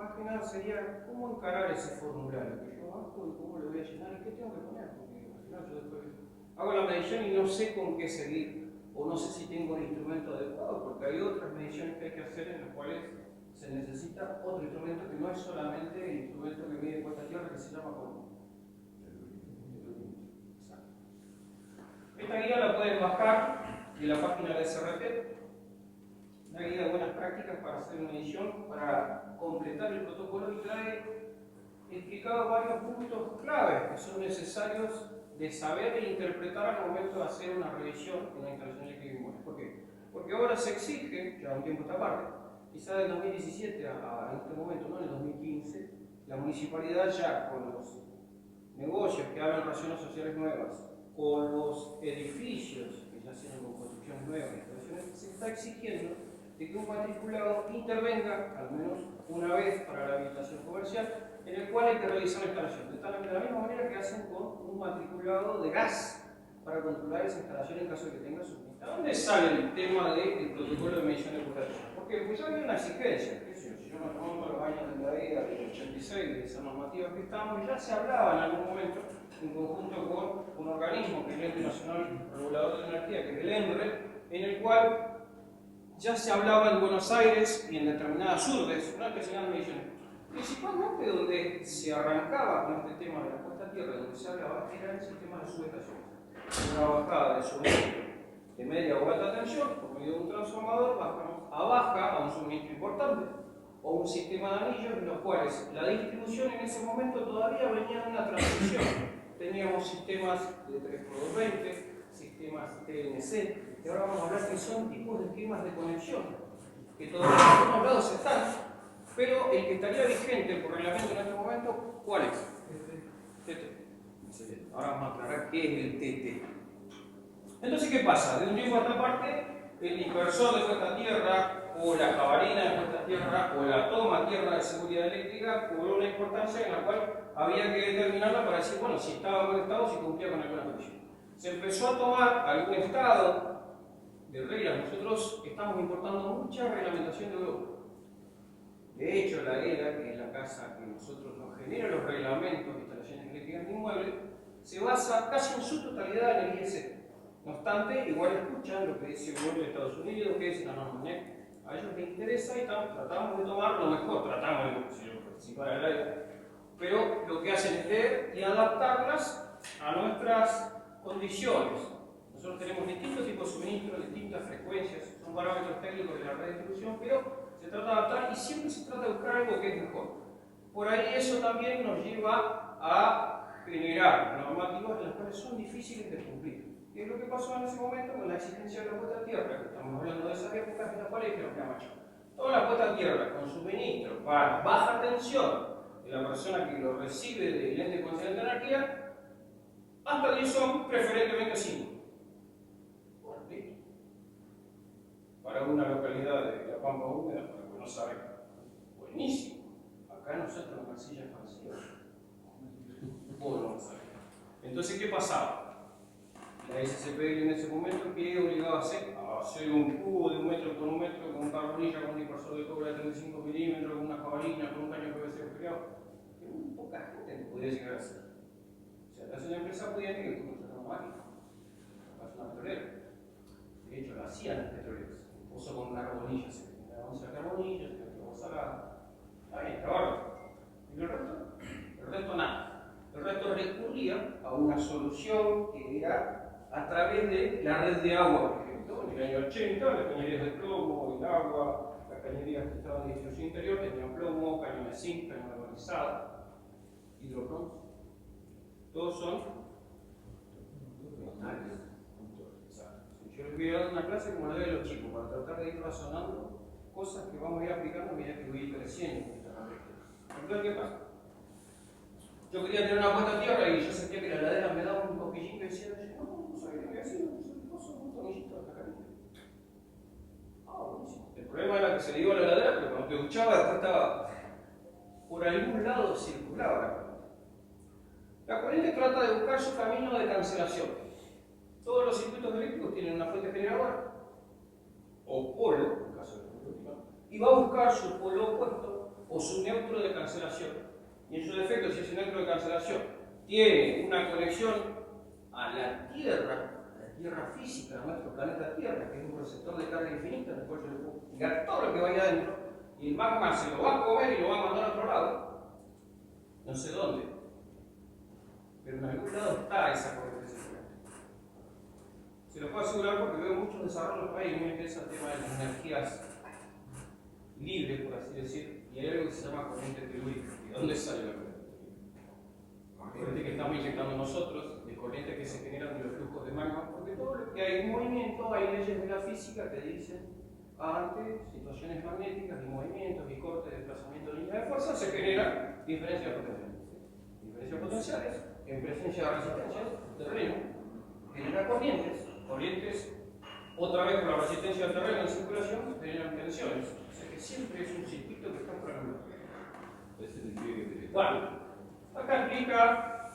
más que nada sería cómo encarar ese formulario que yo bajo y cómo lo voy a llenar y qué tengo que poner, porque al final yo después hago la medición y no sé con qué seguir, o no sé si tengo el instrumento adecuado, porque hay otras mediciones que hay que hacer en las cuales se necesita otro instrumento que no es solamente el instrumento que mide puesta a tierra, que se llama como esta guía la pueden bajar de la página de SRT, una guía de buenas prácticas para hacer una edición, para completar el protocolo, y trae explicados varios puntos claves que son necesarios de saber e interpretar al momento de hacer una revisión en una instalación de eléctrica inmueble. ¿Por qué? Porque ahora se exige, ya un tiempo esta parte, quizá del 2017 a este momento, no en el 2015, la municipalidad ya con los negocios que hagan razones sociales nuevas, con los edificios que ya sean con construcciones nuevas, se está exigiendo de que un matriculado intervenga, al menos una vez para la habilitación comercial, en el cual hay que realizar la instalación. De la misma manera que hacen con un matriculado de gas para controlar esa instalación en caso de que tenga suministro. ¿De dónde sale el tema del protocolo de medición de purgación? Porque ya había una exigencia. Si yo me remonto a los años de la década del 86, de esa normativa que estamos, ya se hablaba en algún momento, en conjunto con un organismo que es el Ente Nacional Regulador de Energía, que es el ENRE, en el cual ya se hablaba en Buenos Aires y en determinadas urbes, una especialidad de mediciones. Principalmente donde se arrancaba con este tema de la puesta a tierra, donde se hablaba, era el sistema de subestaciones. Una bajada de suministro de media o alta tensión, por medio de un transformador, bajamos a baja a un suministro importante, o un sistema de anillos en los cuales la distribución en ese momento todavía venía en una transición. Teníamos sistemas de 3x220, sistemas TNC, y ahora vamos a hablar que son tipos de esquemas de conexión, que todavía en algunos lados están, pero el que estaría vigente por reglamento en este momento, ¿cuál es? TT. Ahora vamos a aclarar qué es el TT. Entonces, ¿qué pasa? De un tiempo a esta parte, el inversor de puesta a tierra, o la cabalina de puesta a tierra, o la toma a tierra de seguridad eléctrica, cobró una importancia en la cual había que determinarla para decir, bueno, si estaba conectado, si cumplía con alguna condición. Se empezó a tomar algún estado de reglas. Nosotros estamos importando mucha reglamentación de Europa. De hecho, la ELA, que es la casa que nosotros nos genera los reglamentos de instalaciones eléctricas de inmuebles, se basa casi en su totalidad en el IEC. No obstante, igual escuchan lo que dice el gobierno de Estados Unidos, que dice la norma NEC. A ellos les interesa y tratamos de tomar lo mejor, tratamos de participar al aire. Pero lo que hacen es leer y adaptarlas a nuestras condiciones. Nosotros tenemos distintos tipos de suministros, distintas frecuencias, son parámetros técnicos de la red de distribución, pero se trata de adaptar y siempre se trata de buscar algo que es mejor. Por ahí eso también nos lleva a generar normativas en las cuales son difíciles de cumplir. ¿Qué es lo que pasó en ese momento con la exigencia de la puesta a tierra? Que estamos hablando de esas épocas en las cuales dijeron, mira macho, toda la puesta a tierra con suministro para baja tensión de la persona que lo recibe del ente concedente de energía, hasta 10 son preferentemente 5. Para una localidad de la Pampa Húmeda, para que no sabe, buenísimo. Acá nosotros en Marsella es vacío. Vos no lo sabés. Entonces, ¿qué pasaba? La SCPL en ese momento, ¿qué obligaba a hacer? A hacer un cubo de 1 metro por 1 metro con un carbonilla, con un dispersor de cobre de 35 milímetros, con una jabalina, con un caño PVC enfriado. Que muy poca gente podía llegar a hacer. O sea, la empresa podía tener que contratar una máquina. Capaz una petrolera. De hecho, lo hacían las petroleras. Pozo con carbonillas, se generaban 11 carbonillas, se generaban salada. Está bien, trabajo. ¿Y el resto? El resto nada. El resto recurría a una solución que era a través de la red de agua, por ejemplo. En el año 80, las cañerías de plomo, el agua, las cañerías que estaban de distribución interior tenían plomo, caño de zinc, caño galvanizado, hidroplomos. Todos son metales. Yo les voy a dar una clase como la de los chicos, para tratar de ir razonando cosas que vamos a ir aplicando a medida que voy a ir creciendo en esta carrera. Entonces, ¿qué pasa? Yo quería tener una puesta a tierra y yo sentía que la heladera me daba un cosquillín que decía, no sabía qué hacía, no sé qué cosa, un tornillito de la carita. Buenísimo. El problema era que se le iba a la heladera, pero cuando te duchaba después estaba por algún lado circulaba la corriente. La corriente trata de buscar su camino de cancelación. Todos los circuitos eléctricos tienen una fuente generadora, o polo, en el caso de la última, y va a buscar su polo opuesto o su neutro de cancelación. Y en su defecto, si ese neutro de cancelación tiene una conexión a la Tierra física, a nuestro planeta Tierra, que es un receptor de carga infinita, después yo le puedo ligar todo lo que vaya adentro, y el magma se lo va a comer y lo va a mandar a otro lado, no sé dónde, pero en algún lado está esa corriente circulante. Se lo puedo asegurar porque veo muchos desarrollos por ahí, muy interesa el tema de las energías libres, por así decir, y hay algo que se llama corriente telúrica. ¿De dónde sale la corriente telúrica? Corriente que estamos inyectando nosotros, de corriente que se generan de los flujos de magma, porque todo lo que hay en movimiento, hay leyes de la física que dicen ante situaciones magnéticas y movimientos y cortes, desplazamiento de línea de fuerza, se genera diferencias potenciales. Diferencias potenciales, en presencia de resistencias, el terreno genera corrientes, otra vez por la resistencia del terreno en circulación, generan tensiones. O sea que siempre es un circuito que está programado. Bueno, acá explica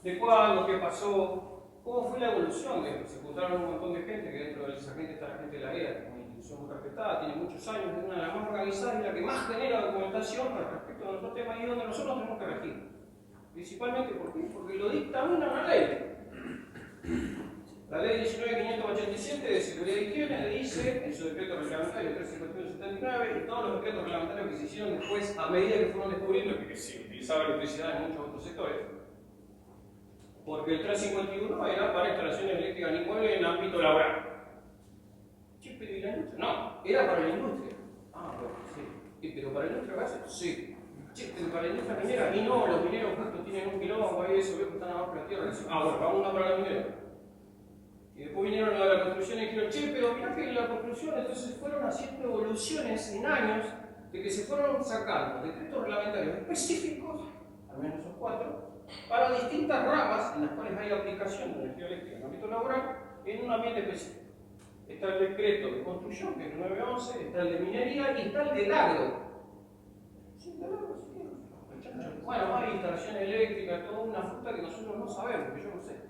de cuándo, qué pasó, cómo fue la evolución de esto. Se juntaron un montón de gente, que dentro de esa gente está la gente de la EA, que es una institución muy respetada, tiene muchos años, es una de las más organizadas y la que más genera documentación al respecto de nuestro tema y donde nosotros tenemos que regir. Principalmente, ¿por qué? Porque lo dictamina una ley. La ley 19.587 de Seguridad de Higiene dice, en su decreto reglamentario 351/79, y todos los decretos reglamentarios que se hicieron después, a medida que fueron descubriendo que se utilizaba electricidad en muchos otros sectores, porque el 351 era para instalaciones eléctricas en inmuebles en ámbito laboral. ¿Qué, pero y la industria? No, era para la industria. Ah, bueno, sí. ¿Pero para la industria base? Sí. Che, pero para la industria minera, y no, los mineros justo tienen un quilombo ahí, eso, que están abajo de la tierra. Ah, bueno, vamos a para la minera. Y después vinieron a la construcción y dijeron, che, pero mirá que la construcción, entonces fueron haciendo evoluciones en años de que se fueron sacando decretos reglamentarios específicos, al menos esos 4, para distintas ramas en las cuales hay aplicación de energía eléctrica en el ámbito laboral en un ambiente específico. Está el decreto de construcción, que es el 911, está el de minería y está el del agro. Sí, del agro, sí. Bueno, hay instalaciones eléctricas, toda una fruta que nosotros no sabemos, que yo no sé.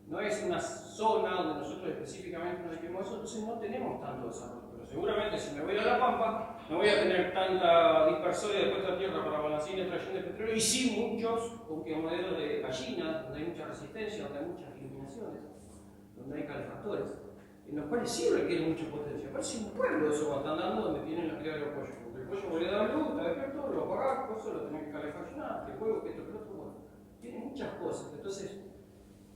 No es una zona donde nosotros específicamente nos dediquemos a eso, entonces no tenemos tanto desarrollo. Pero seguramente si me voy a La Pampa, no voy a tener tanta dispersoria de puesta a tierra para balancín y extracción de petróleo, y sí muchos modelos de gallinas, donde hay mucha resistencia, donde hay muchas iluminaciones, donde hay calefactores, en los cuales sí requiere mucha potencia. Parece un pueblo eso cuando están dando donde tienen la cría de los pollos. Porque el pollo le da luz, está despierto, lo apagás, cosas, lo tenés que calefaccionar, el huevo, esto, el otro, bueno. Tiene muchas cosas. Entonces,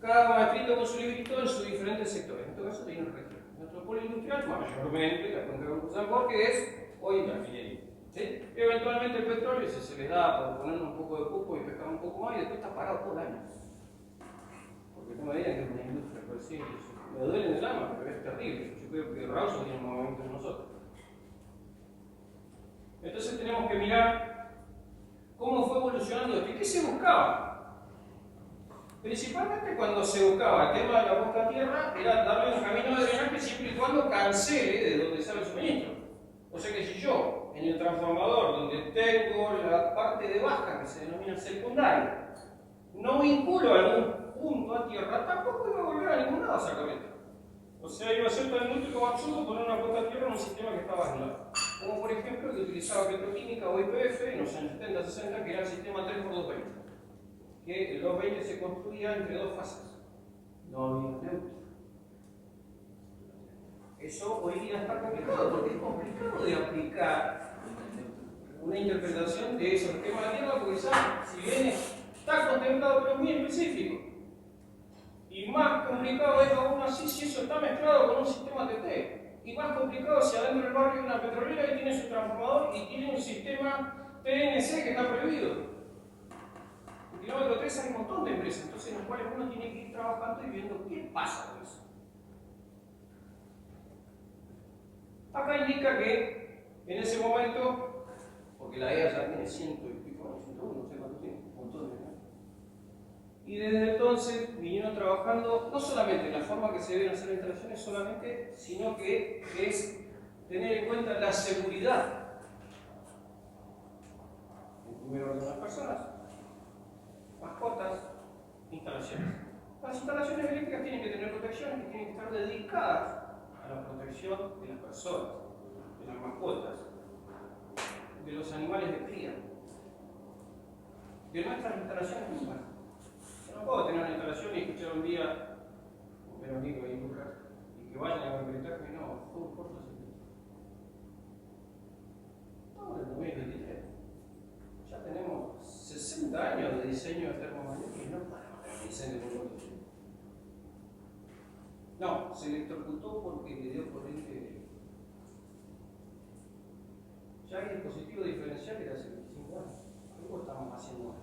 cada maestrito con su librito en sus diferentes sectores. En este caso tiene una región. Nuestro polo industrial, mayormente, la cuenca de San que es hoy la minería. ¿Sí? Eventualmente el petróleo, si se le da para poner un poco de cupo y pescar un poco más, y después está parado todo el año. Porque no me digan que es una industria, pero sí, me duele en el alma, pero es terrible. Yo creo que Rawson tiene un movimiento en nosotros. Entonces tenemos que mirar cómo fue evolucionando esto y qué se buscaba. Principalmente cuando se buscaba el tema de la puesta a tierra, era darle un camino de drenaje siempre y cuando cancele de donde sale el suministro. O sea que si yo, en el transformador, donde tengo la parte de baja que se denomina secundaria, no vinculo algún punto a tierra, tampoco iba a volver a ningún lado esa corriente. O sea, iba a ser tan inútil como absurdo poner una puesta a tierra en un sistema que estaba aislado. Como por ejemplo que utilizaba petroquímica o IPF en los años 70-60, que era el sistema 3x220. Que el 220 se construía entre dos fases. No había neutro. Eso hoy día está complicado, porque es complicado de aplicar una interpretación de esos esquemas de la Tierra, porque ya, si bien está contemplado, pero es muy específico. Y más complicado es aún así si eso está mezclado con un sistema TT. Y más complicado si adentro del barrio hay una petrolera y tiene su transformador y tiene un sistema TNC que está prohibido. En kilómetro 3 hay un montón de empresas, entonces en los cuales uno tiene que ir trabajando y viendo qué pasa con eso. Acá indica que en ese momento, porque la EA ya tiene 100 y pico años, 101, no sé cuánto tiene, un montón de años. Y desde entonces vinieron trabajando no solamente en la forma que se deben hacer las instalaciones solamente, sino que es tener en cuenta la seguridad. En primer orden, las personas, mascotas, instalaciones. Las instalaciones eléctricas tienen que tener protecciones que tienen que estar dedicadas a la protección de las personas, de las mascotas, de los animales de cría, de nuestras instalaciones humanas. Yo no puedo tener una instalación y escuchar un día, un amigo ahí, y que vayan a completar que no, todo corto se. Estamos en el 2023. Ya tenemos 60 años de diseño de termomagnéticos y no podemos tener diseño de termomagnéticos. No, se electrocutó porque le dio corriente. Ya hay dispositivos diferenciales de hace 25 años. Algo estamos haciendo.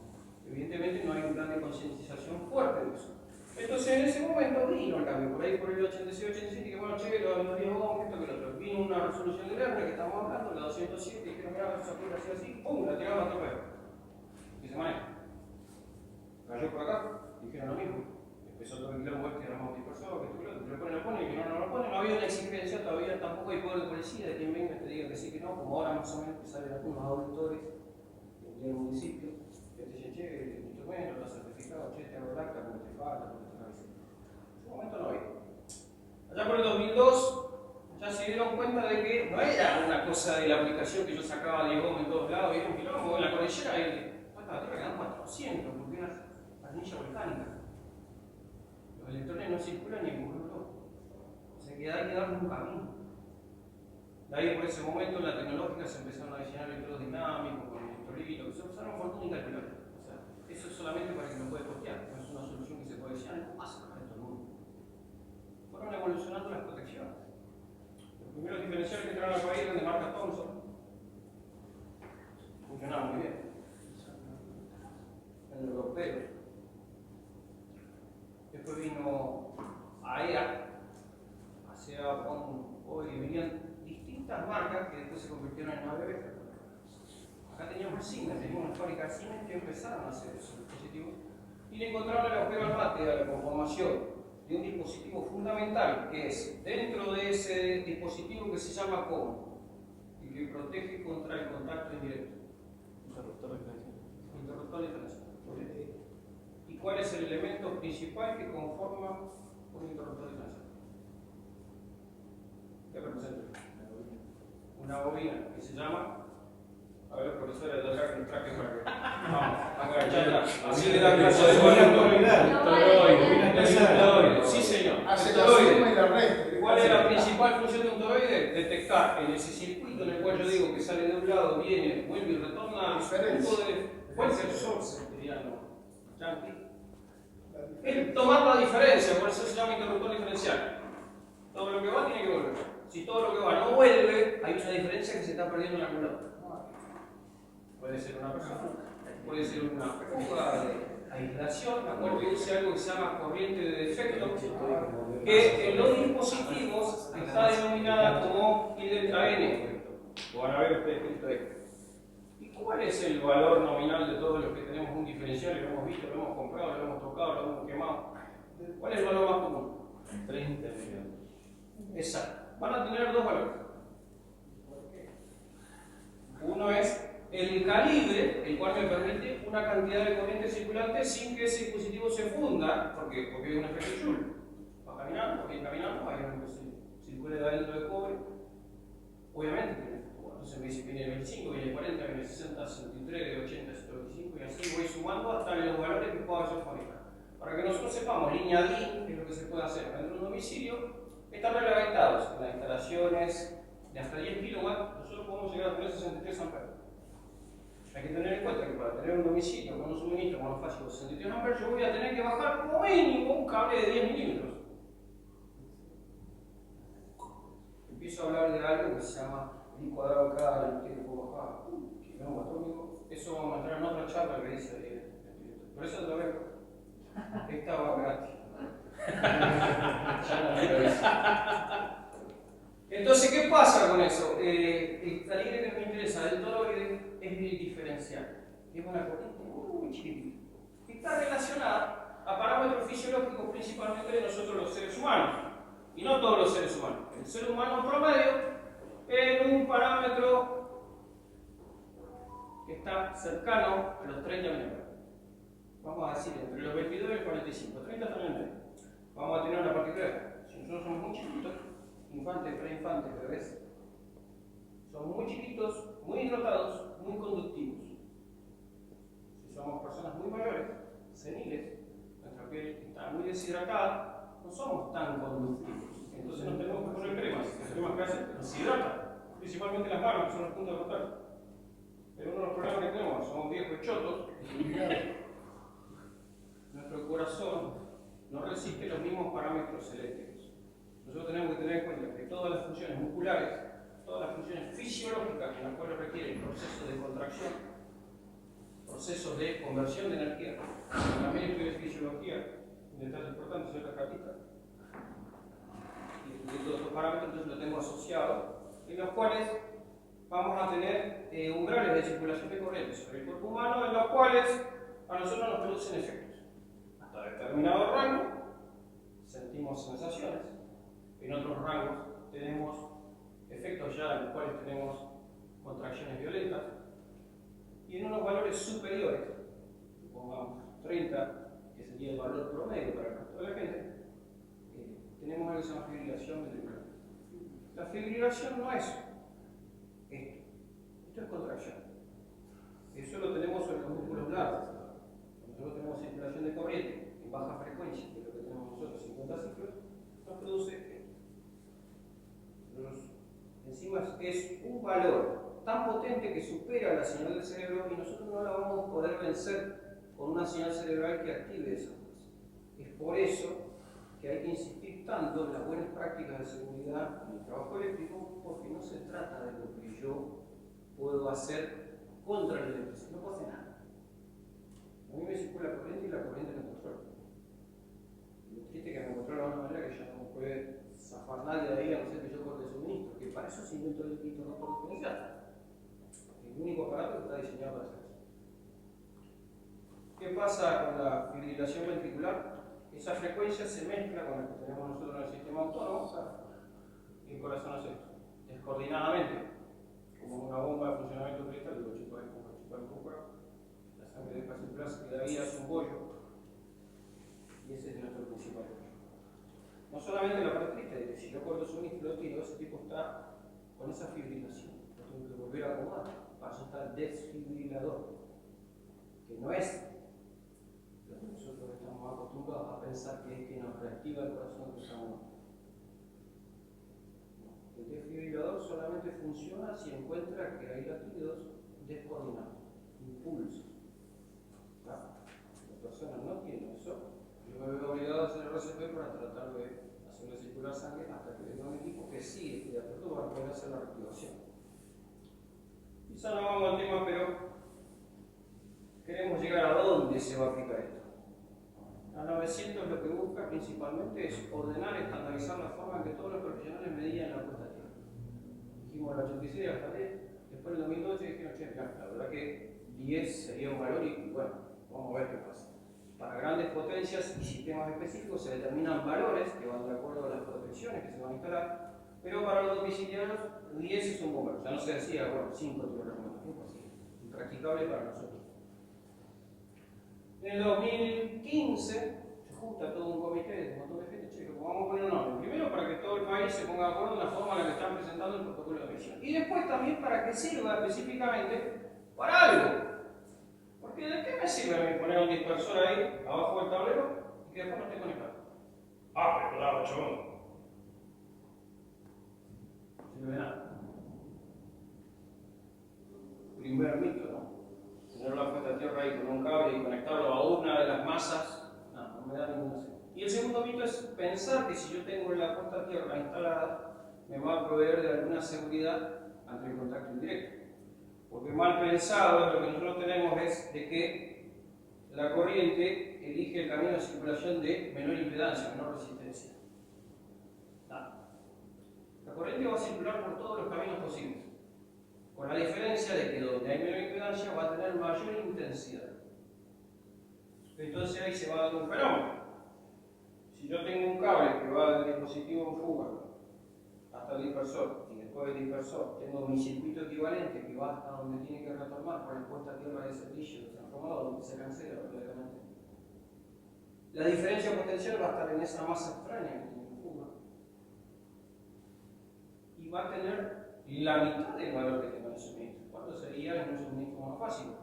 Evidentemente no hay un plan de concientización fuerte de eso. Entonces en ese momento vino el cambio, por ahí por el 86-87, que bueno, che, los 10 ohms, esto que lo otro. Vino una resolución de Lerner que estamos hablando, la 207, y dijeron, mira, esa puede hacer así, pum, la tiraron a otro perro. Y se maneja. Cayó por acá, dijeron lo mismo. Empezó todo el quilombo que era multipersona, que tú lo ponen, y que no lo ponen. No había una exigencia todavía, tampoco hay poder de policía de quien venga te diga que sí, que no, como ahora más o menos que salen algunos auditores del municipio, que te dicen, che, el instrumento, está certificado, che, te lacta, no te falta, no te traes. En ese momento no había. Allá por el 2002, ya se dieron cuenta de que no era una cosa de la aplicación que yo sacaba de goma en todos lados, y era un quilombo en la cordillera, y la tierra quedan 400, porque era anilla volcánica. Los electrones no circulan ni en burbuja. O sea que hay que darle un camino. De ahí por ese momento en la tecnológica se empezaron a diseñar electrodos dinámicos, con electrolitos, que se usaron un montón de calculadores. O sea, eso es solamente para que lo pueda costear, no es una solución que se puede diseñar, no pasa para todo el mundo. Fueron evolucionando las protecciones. Los primeros diferenciales que entraron al país eran de marca Thomson. Funcionaban muy bien. En el europeo. Después vino AEA, hoy venían distintas marcas que después se convirtieron en ABB. Acá teníamos Siemens, teníamos una fábrica Siemens que empezaron a hacer esos dispositivos y le encontraron el agujero al mate a la conformación de un dispositivo fundamental que es dentro de ese dispositivo que se llama COM y que protege contra el contacto indirecto. Interruptor diferencial. ¿Y cuál es el elemento principal que conforma un interruptor diferencial? ¿Qué representa? Una bobina que se llama. A ver, profesora, de acá que traje para que. Vamos, agacharla. Así le da clase de toroide. Sí, señor. ¿Cuál es la principal función de un toroide? Detectar en ese circuito en el cual yo digo que sale de un lado, viene, vuelve y retorna. ¿Cuál es el source? Dirían los yankees. Es tomar la diferencia, por eso se llama interruptor diferencial. Todo lo que va tiene que volver. Si todo lo que va no vuelve, hay una diferencia que se está perdiendo en algún lado. Puede ser una persona, puede ser una fuga de aislación, la cual produce algo que se llama corriente de defecto, que en los dispositivos está denominada como I delta N. Lo van a ver ustedes escrito ahí. ¿Y cuál es el valor nominal de todos los que tenemos un diferencial? Lo hemos visto, lo hemos comprado, lo hemos tocado, lo hemos quemado. ¿Cuál es el valor más común? 30 millones. Exacto. Van a tener dos valores. Uno es el calibre, el cual me permite una cantidad de corriente circulante sin que ese dispositivo se funda, porque es un efecto Joule. Va caminando, hay un que circula de adentro de cobre. Obviamente tiene efecto. Entonces me dice que viene 25, viene 40, viene 60, 63, 80, 75 y así voy sumando hasta los valores que pueda yo fabricar. Para que nosotros sepamos, línea DIN, que es lo que se puede hacer dentro de un domicilio, están reglamentados en las instalaciones de hasta 10 kW, nosotros podemos llegar a tener 63 amperes. Hay que tener en cuenta que para tener un domicilio con un suministro monofásico de 63 amperes, yo voy a tener que bajar como mínimo un cable de 10 milímetros. Empiezo a hablar de algo que se llama I cuadrado K, que puedo bajar, kilómetro atómico. Eso vamos a entrar en otra charla que dice ahí. Por eso te lo veo. Esta va gratis. Entonces, ¿qué pasa con eso? El calibre que me interesa del toroide es el diferencial, que es una corriente muy chiquitita, que está relacionada a parámetros fisiológicos principalmente de nosotros los seres humanos, y no todos los seres humanos. El ser humano en promedio en un parámetro que está cercano a los 30 miligramos. Vamos a decir entre los 22 y el 45, 30 está en el medio. Vamos a tener una particularidad. Si nosotros somos muy chiquitos, infantes, preinfantes, bebés, son muy chiquitos, muy hidratados, muy conductivos. Si somos personas muy mayores, seniles, nuestra piel está muy deshidratada, no somos tan conductivos. Entonces no tenemos que poner cremas. Las cremas que hacen nos hidratan, principalmente las manos, que son los puntos de contacto. Pero uno de los problemas que tenemos, somos viejos chotos, nuestro corazón no resiste los mismos parámetros eléctricos. Nosotros tenemos que tener en cuenta que todas las funciones musculares, todas las funciones fisiológicas en las cuales requieren procesos de contracción, procesos de conversión de energía, también estudio de fisiología, un detalle importante es la cartita, y todos estos parámetros entonces los tengo asociados, en los cuales vamos a tener umbrales de circulación de corriente sobre el cuerpo humano, en los cuales a nosotros nos producen efectos. Hasta determinado rango sentimos sensaciones, en otros rangos tenemos efectos ya en los cuales tenemos contracciones violentas, y en unos valores superiores, pongamos 30, que sería el valor promedio para el resto de la gente, tenemos algo que se llama fibrilación ventricular. La fibrilación no es esto es contracción. Eso lo tenemos sobre los músculos largos. Nosotros tenemos circulación de corriente en baja frecuencia, que es lo que tenemos nosotros, 50 ciclos, nos produce esto. Encima es un valor tan potente que supera la señal del cerebro y nosotros no la vamos a poder vencer con una señal cerebral que active esa fuerza. Es por eso que hay que insistir tanto en las buenas prácticas de seguridad en el trabajo eléctrico, porque no se trata de lo que yo puedo hacer contra la electricidad, no puedo hacer nada. A mí me circula la corriente y la corriente me controla. Lo triste es que me controla de una manera que ya no puede zafar nadie de ahí, a no ser que yo corte el suministro, que para eso se inventó el interruptor diferencial. Es el único aparato que está diseñado para hacer eso. ¿Qué pasa con la fibrilación ventricular? Esa frecuencia se mezcla con la que tenemos nosotros en el sistema autónomo y el corazón hace esto, descoordinadamente, como una bomba de funcionamiento cristal, digo chupa, la sangre deja circular, se queda ahí, hace un bollo, y ese es nuestro principal bollo. No solamente la parte triste de que si yo corto el suministro y lo tiro, ese tipo está con esa fibrilación, lo tengo que volver a acomodar, para eso está el desfibrilador, que no es lo que nosotros estamos acostumbrados a pensar que es que nos reactiva el corazón que estamos. El desfibrilador solamente funciona si encuentra que hay latidos descoordinados, impulsos. Las personas no tienen eso. Yo me veo obligado a hacer el RCP para tratar de hacerle circular sangre hasta que venga un equipo que sí esté de acuerdo para poder hacer la reactivación. Quizá no vamos al tema, pero queremos llegar a dónde se va a aplicar esto. A 900 lo que busca principalmente es ordenar, estandarizar la forma en que todos los profesionales medían la puesta a tierra. Dijimos el 86 hasta 10, después en el 2012 dijeron, che, la verdad que 10 sería un valor y bueno, vamos a ver qué pasa. Para grandes potencias y sistemas específicos se determinan valores que van de acuerdo a las protecciones que se van a instalar, pero para los domiciliarios 10 es un buen valor. Ya no se decía, bueno, 5 tuvo recomendación, pues sí, impracticable para nosotros. En el 2015 se junta todo un comité de un montón de gente, che, vamos a poner un orden. Primero para que todo el país se ponga de acuerdo en la forma en la que están presentando el protocolo de medición. Y después también para que sirva específicamente para algo. Porque ¿de qué me sirve a mí poner un dispersor ahí, abajo del tablero, y que después no esté conectado? Ah, pero claro, chabón. No sirve de nada. Primer mito, ¿no? Tener la puesta a tierra ahí con un cable y conectarlo a una de las masas, no me da ninguna sentido. Y el segundo mito es pensar que si yo tengo la puesta a tierra instalada, me va a proveer de alguna seguridad ante el contacto indirecto. Porque mal pensado lo que nosotros tenemos es de que la corriente elige el camino de circulación de menor impedancia, menor resistencia. Nada. La corriente va a circular por todos los caminos posibles, con la diferencia de que donde hay menor impedancia va a tener mayor intensidad. Entonces ahí se va a dar un fenómeno. Si yo tengo un cable que va del dispositivo en fuga hasta el dispersor, y después del dispersor tengo mi circuito equivalente que va hasta donde tiene que retornar por la puesta a tierra de servicio del transformador, donde se cancela completamente. La diferencia potencial va a estar en esa masa extraña que tiene en fuga. Y va a tener la mitad del valor que tengo en el suministro. tanto sería un suministro monofásico.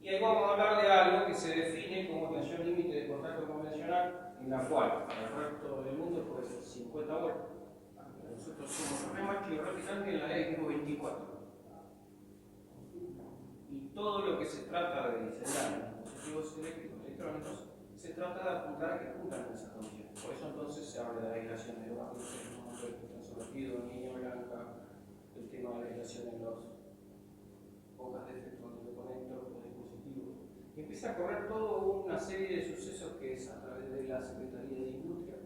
Y ahí vamos a hablar de algo que se define como tensión límite de contacto convencional, en la cual para el resto del mundo puede ser 50 volts. Nosotros somos re macho radical que en la ley tengo 24. Y todo lo que se trata de diseñar en dispositivos eléctricos electrónicos se trata de apuntar a que cumplan esas condiciones. Por eso entonces se habla de la aislación de los ajustes, el transvertido en línea blanca, el tema de la aislación en los pocas defectos de conector o dispositivos. Y empieza a correr toda una serie de sucesos que es a través de la Secretaría de Industria,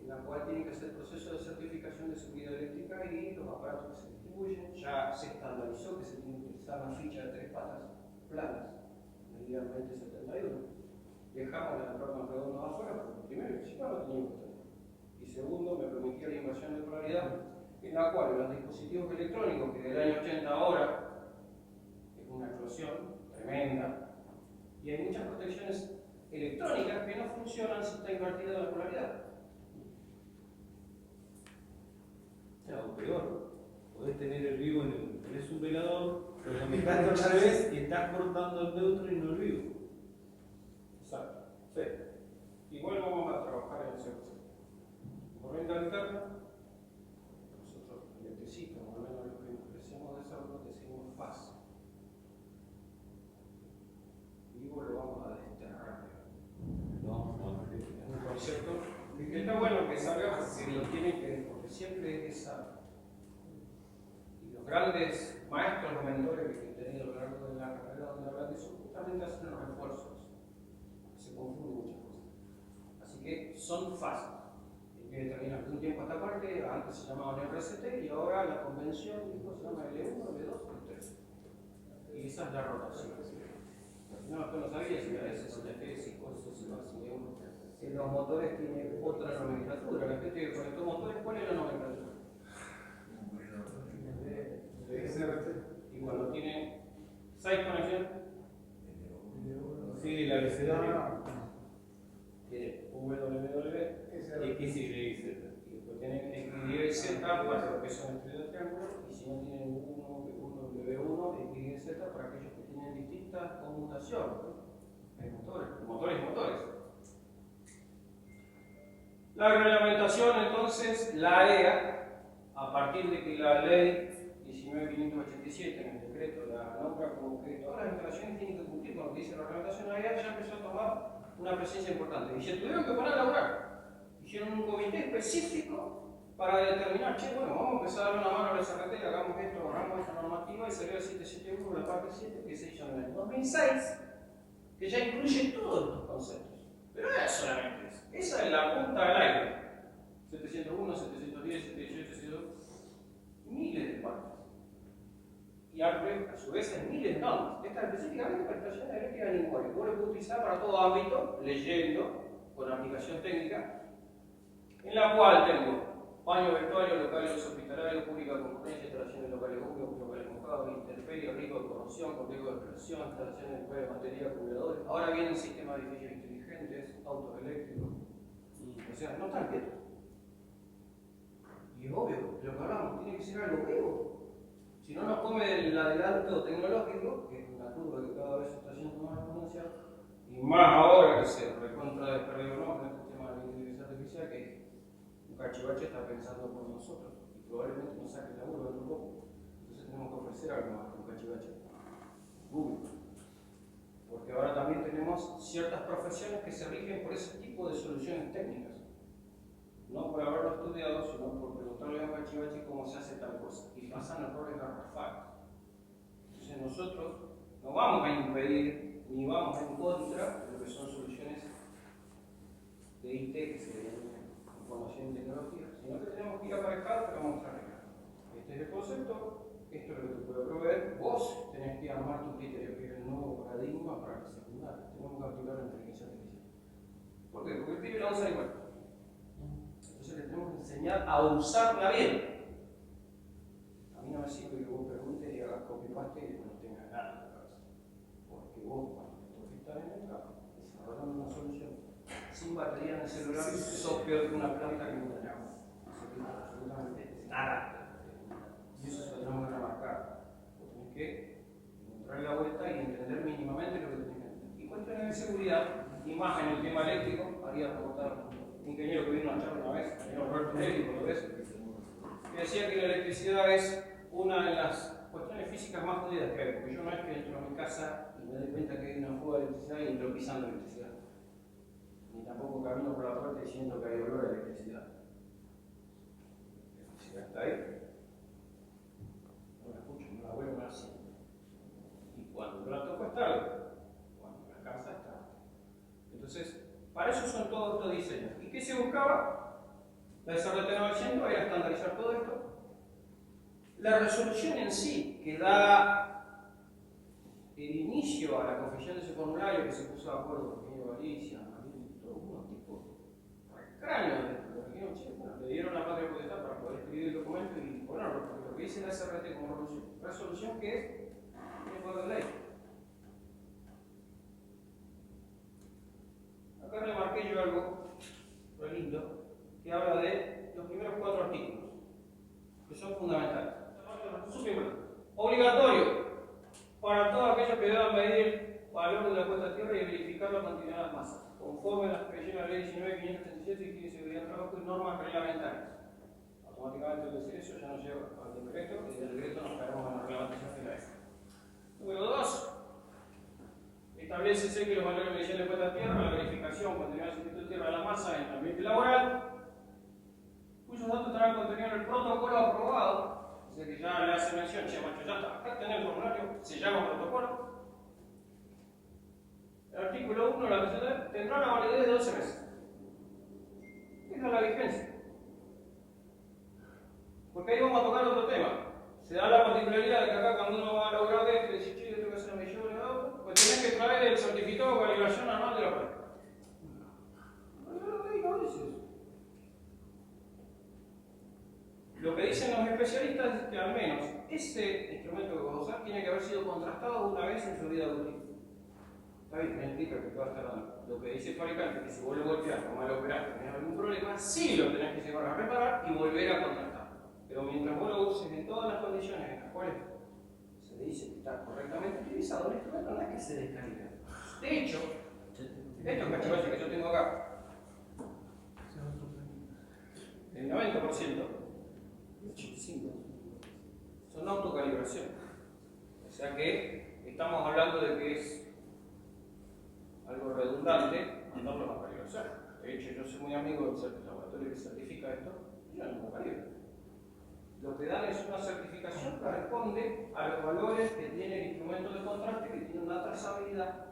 en la cual tienen que hacer proceso de certificación de seguridad eléctrica y los aparatos que se distribuyen. Ya se estandarizó que se tiene que utilizar una ficha de 3 patas planas, medida 2071. Dejamos la norma redonda afuera porque primero y principal no teníamos que tener. Y segundo, me permitía la inversión de polaridad, en la cual los dispositivos electrónicos, que del año 80 ahora es una explosión tremenda, y hay muchas protecciones electrónicas que no funcionan si está invertida la polaridad. O peor, podés tener el vivo tenés un velador, lo conectaste al revés y estás cortando el neutro y no el vivo. Exacto. Sí. Igual vamos a trabajar en ese proceso. Corriente alterna, nosotros electricistas, por lo menos lo que nos crecemos de eso, decimos fase. Vivo lo vamos a desterrar. No. Es un concepto que está bueno que salga porque lo tienen que, porque siempre es esa. Y los grandes maestros o mentores que he tenido a lo largo de la carrera donde hablan de eso, justamente hacen los refuerzos. Se confunden muchas cosas. Así que son fases. Hay que determinar de un tiempo a esta parte, antes se llamaban RCT y ahora la convención dijo se llama L1, L2, L3. Y esa es la rotación. No, tú no sabías si a veces el FS y cosas así, L1. En los motores tiene otra nomenclatura. La gente que conectó motores, ¿cuál es la nomenclatura? Y cuando tiene 6 conexiones, Sí, el abecedario. tiene WWW, X, Y, Z. y después tienen X, Y, Z para los que son entre dos triángulos, y si no tienen W1, X, Y, Z para aquellos que tienen distintas conmutaciones. Hay motores y motores. La reglamentación, entonces, la AEA, a partir de que la ley 19.587 en el decreto la nombra como que todas las instalaciones tienen que cumplir con lo que dice la reglamentación AEA, ya empezó a tomar una presencia importante. Y se tuvieron que poner a laburar. Hicieron un comité específico para determinar, che, bueno, vamos a empezar a darle una mano a la SRT, hagamos esto, hagamos esta normativa, y salió el 771, la parte 7, que se hizo en el 2006, que ya incluye todos estos conceptos. Pero no es solamente eso. Esa es la punta del aire. 701, 710, 718, 702, miles de partes. Y a su vez hay miles de normas. Esta específicamente para estaciones eléctricas en lenguaje. Vos lo puedes utilizar para todo ámbito, leyendo, con aplicación técnica, en la cual tengo baño, vestuario, locales hospitalarios, pública concurrencia, instalaciones locales húmedos, locales mojados, intemperie, riesgo de corrosión, con riesgo de explosión, instalaciones de batería, acumuladores. Ahora vienen sistemas de edificios inteligentes, autos eléctricos. O sea, no están quietos. Y es obvio, lo que hablamos, tiene que ser algo vivo. Si no nos come el adelanto tecnológico, que es una curva que cada vez se está haciendo más exponencial, y más ahora que se recontra desperdió con este tema de la inteligencia artificial, que un cachivache está pensando por nosotros y probablemente nos saque el laburo dentro de poco. Entonces tenemos que ofrecer algo más que un cachivache. Google. Porque ahora también tenemos ciertas profesiones que se rigen por ese tipo de soluciones técnicas. No por haberlo estudiado, sino por preguntarle a un cachivache cómo se hace tal cosa. Y pasan errores garrafales. Entonces nosotros no vamos a impedir ni vamos en contra de lo que son soluciones de IT que se denominan información y tecnología, sino que tenemos que ir aparejados para mostrar acá. Este es el concepto, esto es lo que te puedo proveer. Vos tenés que armar tu criterio, que es el nuevo paradigma para el secundario. Tenemos que activar la inteligencia artificial. ¿Por qué? Porque el pibe la usa igual. Entonces le tenemos que enseñar a usarla bien. A mí no me sirve que vos preguntes y hagas copy-paste y después no tengas nada en la cabeza. Porque vos, cuando te estás en el campo, desarrollando una solución sin batería en el celular, sos peor que una planta que no tiene agua. No se quita absolutamente nada. Y eso se lo tenemos que remarcar. Vos tenés que encontrar la vuelta y entender mínimamente lo que tenés que entender. Y cuestiones de seguridad, y más en el tema eléctrico, haría preguntar un ingeniero que vino a una charla una vez, el ingeniero Roberto Nelly, que decía que la electricidad es una de las cuestiones físicas más jodidas que hay, porque yo no es que entro a mi casa y me doy cuenta que hay una fuga de electricidad y entro pisando electricidad. Ni tampoco camino por la puerta y siento que hay olor a electricidad. La electricidad está ahí. No la escucho, no la vuelvo, no la siento. Y cuando la toco es tarde, cuando me alcanza es tarde. Entonces, para eso son todos estos diseños. ¿Y qué se buscaba? La SRT 900 era estandarizar todo esto. La resolución en sí, que da el inicio a la confección de ese formulario que se puso de acuerdo con el ingeniero Galicia, todos unos tipos extraños le dieron la patria potestad para poder escribir el documento y ponerlo, porque lo que dice la SRT como resolución que es el poder de ley. Acá remarqué yo algo muy lindo que habla de los primeros 4 artículos, que son fundamentales. Obligatorio para todos aquellos que deban medir el valor de la cuota de tierra y verificar la continuidad de las masas, conforme a las previsiones de la ley 19.537 y que seguridad de trabajo y normas reglamentarias. Automáticamente al decir eso ya nos lleva al decreto y del decreto nos caemos en la reglamentación final. Número 2. Establece que los valores mediciones de cuota de tierra, la verificación, continuidad del circuito de tierra de la masa en el ambiente laboral, cuyos datos estarán contenidos en el protocolo aprobado. O sea que ya le hace mención, che, macho, ya está, acá tenés el formulario, se llama protocolo. El artículo 1 de la PCT tendrá una validez de 12 meses. Esa es la vigencia. Porque ahí vamos a tocar otro tema. Se da la particularidad de que acá cuando uno va a lograr de esto y dice, che, yo tengo que hacer una medición de auto, pues tenés que traer el certificado de calibración anual de la prueba. No dice eso. Lo que dicen los especialistas es que al menos ese instrumento que vas a usar tiene que haber sido contrastado una vez en su vida útil. Está bien, me indica que te va a estar dando. Lo que dice el fabricante, que si vos lo golpeás o mal operaste, tenés algún problema, sí lo tenés que llevar a reparar y volver a contrastar. Pero mientras vos lo uses en todas las condiciones en las cuales se le dice que está correctamente utilizado, el instrumento no es que se descalibre. De hecho, estos cachivaches que yo tengo acá, el 90%, 85, son autocalibración. O sea que estamos hablando de que es algo redundante mandarlos a calibración. De hecho, yo soy muy amigo del laboratorio que certifica esto, y yo no lo calibro. Lo que dan es una certificación que responde a los valores que tiene el instrumento de contraste, que tiene una trazabilidad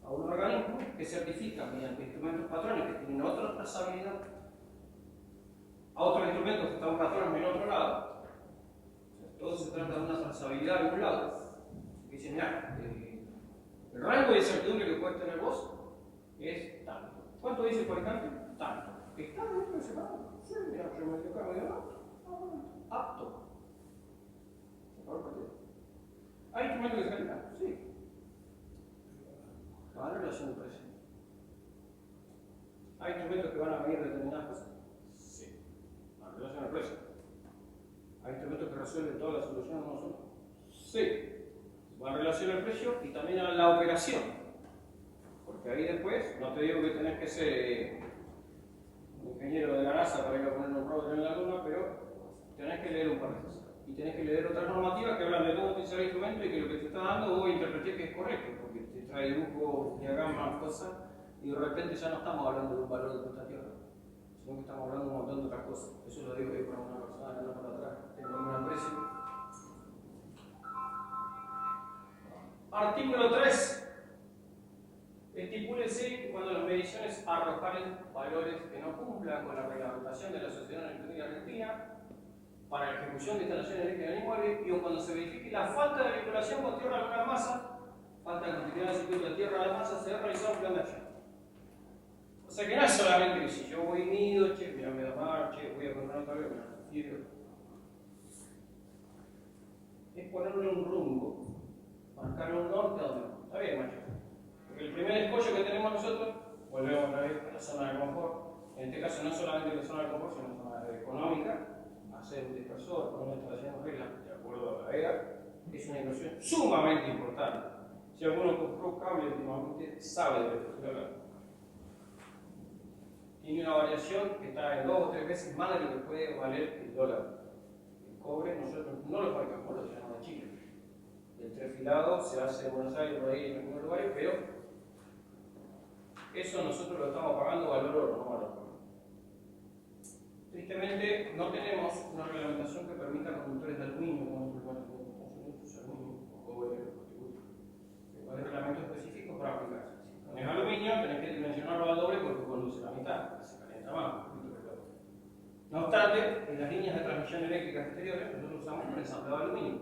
a un organismo que certifica mediante instrumentos patrones que tienen otra trazabilidad a otros instrumentos que están patrones en otro lado. O sea, todo se trata de una trazabilidad de un lado. Que dice, mira, el rango de incertidumbre que puedes tener vos es tanto. ¿Cuánto dice el fabricante? Tanto. ¿Está dentro de ese rango? Sí, mira, yo me toca medio apto. Apto. ¿Hay instrumentos que se califican? Sí. ¿Va a relación de precio? ¿Hay instrumentos que van a medir determinadas cosas? Sí. ¿Va a relación de precio? ¿Hay instrumentos que resuelven todas las soluciones de nosotros? Sí. Va en relación al precio y también a la operación. Porque ahí después, no te digo que tenés que ser un ingeniero de la NASA para ir a poner un rover en la luna, pero tenés que leer un par de cosas. Y tenés que leer otras normativas que hablan de cómo utilizar el instrumento y que lo que te está dando vos interpretés que es correcto, porque te trae dibujos, diagramas, cosas, y de repente ya no estamos hablando de un valor de puesta tierra, sino que estamos hablando de un montón de otras cosas. Eso lo digo yo para una persona que anda por atrás, tengo una empresa. Artículo 3. Estipúlese que cuando las mediciones arrojaren valores que no cumplan con la reglamentación de la Sociedad Eléctrica Argentina para la ejecución de instalaciones eléctricas en inmuebles y o cuando se verifique la falta de vinculación con tierra a una masa, falta de continuidad del circuito de tierra a la masa, se debe realizar un plan de acción. O sea que no es solamente que si yo voy nido, che, mira, me da mar, che, voy a comprar otra vez, es ponerle un rumbo, marcar un norte a donde. Está bien, macho. Porque el primer escollo que tenemos nosotros, volvemos otra vez a la zona de confort. En este caso no solamente la zona de confort, sino la zona económica, hacer un dispersor con una instalación de reglas, de acuerdo a la EA, es una inversión sumamente importante. Si alguno compró cable últimamente, sabe de lo que estoy hablando. Tiene una variación que está en 2 o 3 veces más de lo que puede valer el dólar. El cobre nosotros no lo fabricamos, lo tenemos de Chile. El trefilado se hace en Buenos Aires, por ahí en algunos lugares, pero eso nosotros lo estamos pagando valor oro, no valor cobre. Tristemente, no tenemos una reglamentación que permita conductores de aluminio, como conductores de aluminio, o cobre, o hay reglamentos específicos para aplicarse. Si pones aluminio, tenés que dimensionarlo al doble porque conduce la mitad, se calienta más, un poquito que todo. No obstante, en las líneas de transmisión eléctrica exteriores, nosotros usamos un ensamblado de aluminio,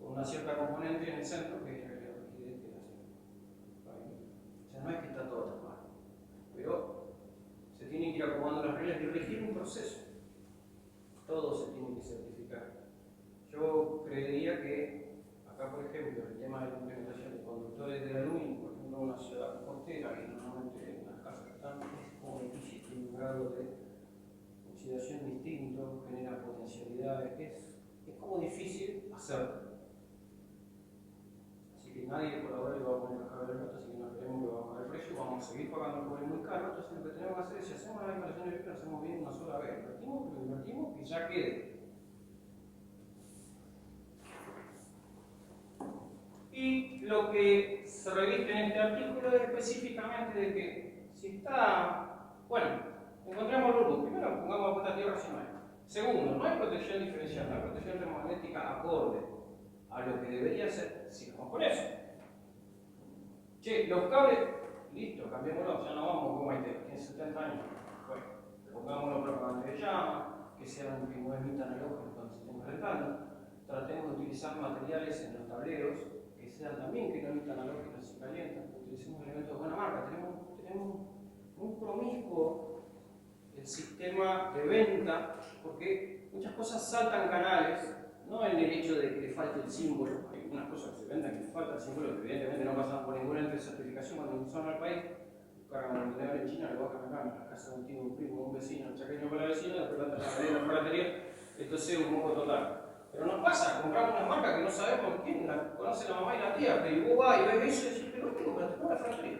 con una cierta componente en el centro que es la rigidez que hace. O sea, no es que está todo tapado, pero se tienen que ir acomodando las reglas y regir un proceso. Todo se tiene que certificar. Yo creería que acá, por ejemplo, el tema de la implementación de conductores de aluminio, por ejemplo, en una ciudad costera, que normalmente en las casas están, es como difícil, tiene un grado de oxidación distinto, genera potencialidades, es como difícil hacerlo. Así que nadie por ahora le va a poner la cabeza al gato, así que no creemos que va a bajar el precio, vamos a seguir pagando el cobre muy caro. Entonces lo que tenemos que hacer es, si hacemos la instalación eléctrica, lo hacemos bien una sola vez. Invertimos y ya quede. Y lo que se reviste en este artículo es específicamente de que si está, bueno, encontramos los luz, primero pongamos a puesta tierra si no hay. Segundo, no hay protección diferencial, no hay protección termomagnética acorde a lo que debería ser. Sigamos con eso. Che, los cables, listo, cambiémoslo, ya no vamos como hay tiene 70 años. Bueno, pongámoslo propagantes de llama, que no emitan halógenos cuando se estén calentando. Tratemos de utilizar materiales en los tableros que sean también que no emitan halógenos si calientan. Utilicemos elementos de buena marca. Tenemos muy promiscuo el sistema de venta, porque muchas cosas saltan canales, no en el hecho de que le falte el símbolo. Hay unas cosas que se venden que le falta el símbolo, que evidentemente no pasan por ninguna ente de certificación cuando ingresan al país. Cargan el contenedor en China, lo bajan acá, en la casa de un tío, un primo, un vecino, un chaqueño para la vecina, después la traen a la ferretería. Entonces es un moco total. Pero nos pasa, compramos una marca que no sabemos quién la conoce la mamá y la tía, pero vos vas y ves eso y decís, pero ¿qué compraste? ¿Cómo la ferretería?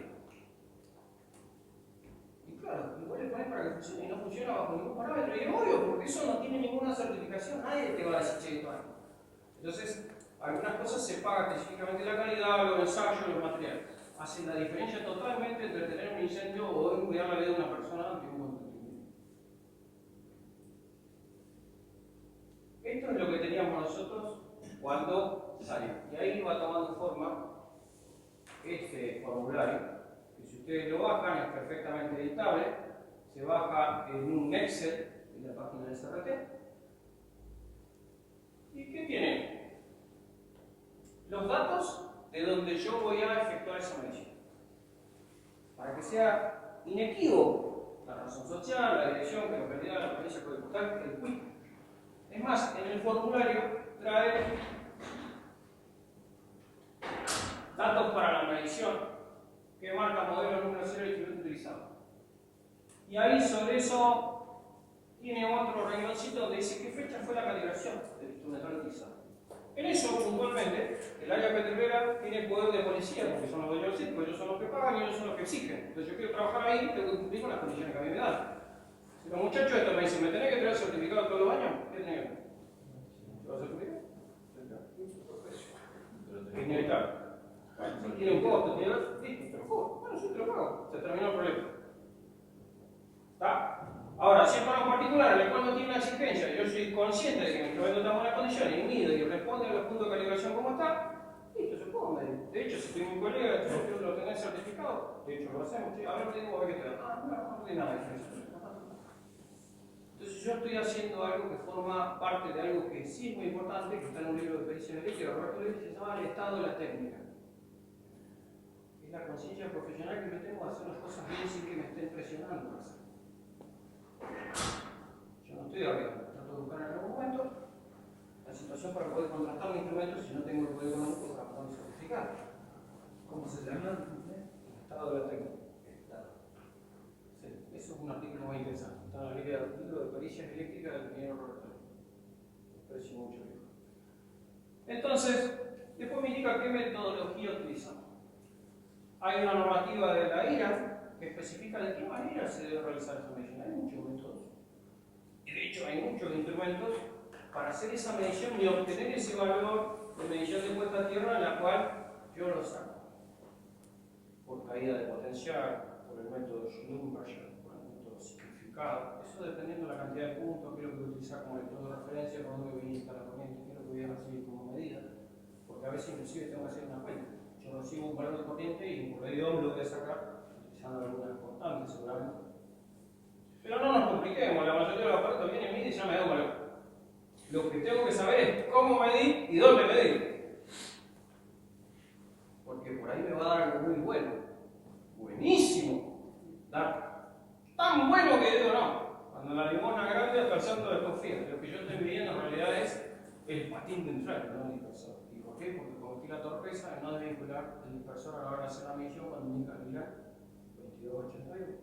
Y claro, igual le pones para que funcione y no funciona bajo ningún parámetro. Y es obvio, porque eso no tiene ninguna certificación, nadie te va a decir, che, esto hay. Entonces, algunas cosas se paga específicamente la calidad, los ensayos, los materiales. Hacen la diferencia totalmente entre tener un incendio o en cuidar la vida de una persona ante un contribuyente. Esto es lo que teníamos nosotros cuando salió. Y ahí va tomando forma este formulario, que si ustedes lo bajan es perfectamente editable, se baja en un Excel en la página de CRT. ¿Y qué tiene? Los datos de donde yo voy a efectuar esa medición. Para que sea inequívoco, la razón social, la dirección, la localidad, la provincia, el postal, el CUIC. Es más, en el formulario trae datos para la medición que marca modelo, número, cero y instrumento utilizado. Y ahí sobre eso tiene otro rengloncito donde dice qué fecha fue la calibración del instrumental utilizado. En eso, puntualmente, el área petrolera tiene poder de policía, porque son los dueños del circo, ellos son los que pagan y ellos son los que exigen. Entonces yo quiero trabajar ahí, tengo que cumplir con las condiciones que a mí me dan. Si los muchachos estos me dicen, ¿me tenés que traer certificado todos los años? ¿Qué tenés que hacer? ¿Se va a certificar? Es inevitable. Bueno, si tiene un costo, tiene listo, te lo pago. Bueno, sí te lo pago. Se terminó el problema. ¿Está? Ahora, si es para un particular al cual no tiene una exigencia, yo soy consciente de que mi instrumento está en buenas condiciones y mido y responde a los puntos de calibración como está, listo, se puede medir. De hecho, si tengo un colega que lo tenés certificado, de hecho lo hacemos, a ver, te digo, a ver qué te da. No tiene nada de diferencia. Entonces yo estoy haciendo algo que forma parte de algo que sí es muy importante, que está en un libro de pericia eléctrica, Roberto Levi, se llama El estado de la técnica. Es la conciencia profesional que yo tengo de hacer las cosas bien sin que me estén presionando a hacer. Yo no estoy arriba, trato de buscar en algún momento la situación para poder contratar un instrumento si no tengo el poder económico para poder certificar. ¿Cómo se llama? El estado de la técnica. Sí, eso es un artículo muy interesante. Está en el libro de pericias eléctricas del ingeniero Roberto Levi. Precio mucho mejor. Entonces, después me indica qué metodología utilizamos. Hay una normativa de la IRA que especifica de qué manera se debe realizar esa medición. Hay muchos métodos. Y de hecho hay muchos instrumentos para hacer esa medición y obtener ese valor de medición de puesta a tierra en la cual yo lo saco. Por caída de potencial, por el método Schlumberger, por el método simplificado. Eso dependiendo de la cantidad de puntos, qué es lo que voy a utilizar como lector de referencia, por dónde voy a iniciar la corriente, qué es lo que voy a recibir como medida. Porque a veces inclusive tengo que hacer una cuenta. Yo recibo un valor de corriente y por medio de lo voy a sacar utilizando algunas constantes seguramente. Pero no nos compliquemos, la mayoría de los aparatos vienen y miden y ya me da un valor. Lo que tengo que saber es cómo medir y dónde medir. Porque por ahí me va a dar algo muy bueno. Buenísimo. Tan bueno que digo no. Cuando la limona grande hasta el santo desconfía. Lo que yo estoy midiendo en realidad es el patín ventral, no el dispersor. ¿Y por qué? Porque cometí la torpeza de no desvincular el dispersor a la hora de hacer la medición cuando indica mira 2281.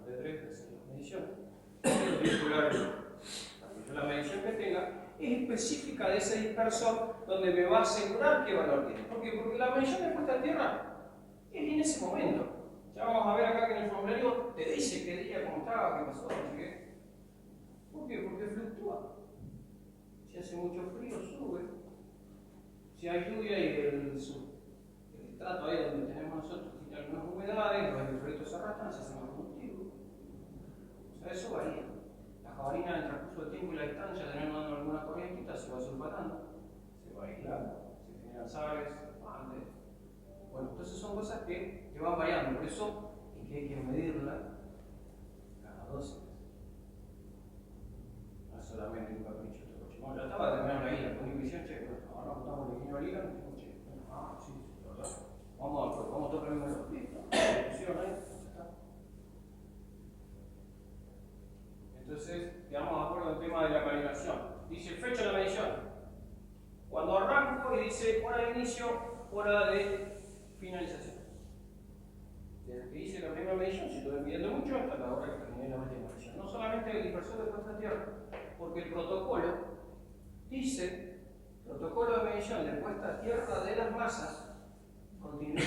De 3 de hacer las mediciones. La medición que tenga es específica de ese dispersor donde me va a asegurar qué valor tiene. ¿Por qué? Porque la medición de puesta a tierra es en ese momento. Ya vamos a ver acá que en el formulario te dice qué día, cómo estaba, qué pasó, no sé qué. ¿Por qué? Porque fluctúa. Si hace mucho frío, sube. Si hay lluvia y el estrato ahí donde tenemos nosotros tiene algunas humedades, los efectos se arrastran, se hacen más conductivos. O sea, eso varía. La jabalina en el transcurso del tiempo y la distancia, teniendo alguna corrientita, se va sulfatando, se va aislando, se generan sales, andes. Bueno, entonces son cosas que van variando, por eso es que hay que medirla cada 12 meses. No es solamente un capricho de coche. Bueno, ya estaba terminando la guía, con intuición, che, bueno, ahora montamos el pequeño liga, che, bueno, sí, verdad. Vamos a tocar el número. Listo, lo pusieron ahí. Entonces, quedamos de acuerdo en el tema de la calibración. Dice fecha de la medición. Cuando arranco y dice hora de inicio, hora de finalización. Desde que hice la primera medición, si estoy midiendo mucho, hasta la hora que terminé la última medición. No solamente el dispersor de puesta a tierra, porque el protocolo dice, protocolo de medición de puesta a tierra de las masas continua.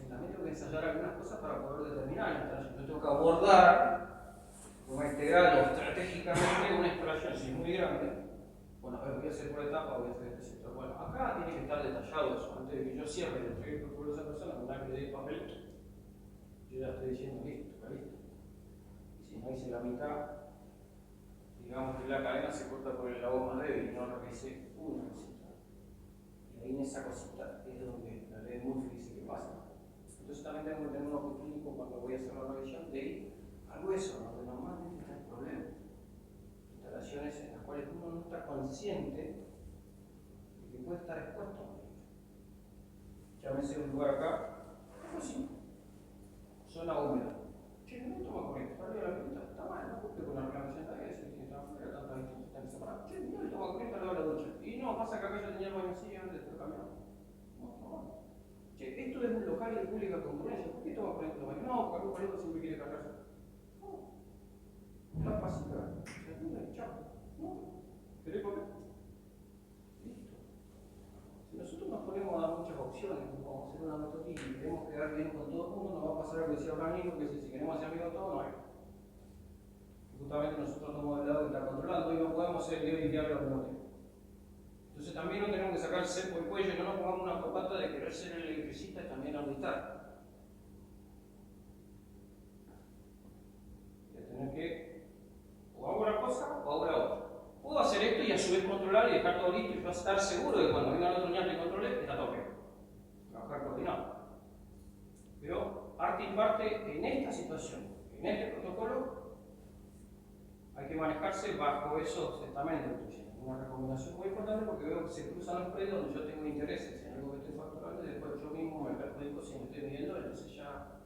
También tengo que ensayar algunas cosas para poder determinar. Yo tengo que abordar como integral o estratégicamente una instalación, si es muy grande. Bueno, a ver, voy a hacer por etapa, voy a hacer este sector. Bueno, acá tiene que estar detallado eso. Antes de que yo cierre y entregue el protocolo a esa persona, con una que le dé papel, yo ya estoy diciendo listo, está listo. Y si no hice la mitad, digamos que la cadena se corta por el lado más débil y no revisé una cosita. Y ahí en esa cosita es donde la ley de Murphy dice que pasa. Entonces también tengo que tener un ojo clínico cuando voy a hacer la revisión de ir al hueso, donde normalmente está el problema. Instalaciones en las cuales uno no está consciente de que puede estar expuesto a un hecho. Llámese un lugar acá, pues sí, zona húmeda. Che, no toma corriente, está arriba de la pinta, está mal, no cumple con la reclamación de la si está afuera, tantas distintas están separadas. Che, no le toma corriente al lado de la ducha. Y no, pasa que acá yo tenía el baño así antes de cambiar. No. Che, esto es un local de pública concurrencia, ¿por qué toma corriente el baño? No, porque algún pariente siempre quiere cargarse. La pasita, se atiende, chao. ¿No? ¿Querés comer? Listo. Si nosotros nos ponemos a dar muchas opciones, vamos a hacer una metodología y queremos quedar bien con todo el mundo, nos va a pasar algo que decía Abraham, que si queremos hacer amigos todos, no hay. Justamente nosotros estamos del lado que está controlando y no podemos ser libre y diablo al mismo tiempo. Entonces también no tenemos que sacar el cepo del cuello y no nos pongamos una copata de querer ser el electricista y también auditar. De tener que o hago una cosa o hago la otra. Puedo hacer esto y a su vez controlar y dejar todo listo y yo estar seguro de que cuando venga el otro ñato y controle, está todo bien. Trabajar coordinado. Pero parte y parte en esta situación, en este protocolo, hay que manejarse bajo esos estamentos. Una recomendación muy importante porque veo que se cruzan los predios donde yo tengo intereses en algo que estoy facturando y después yo mismo me perjudico si no estoy midiendo, entonces ya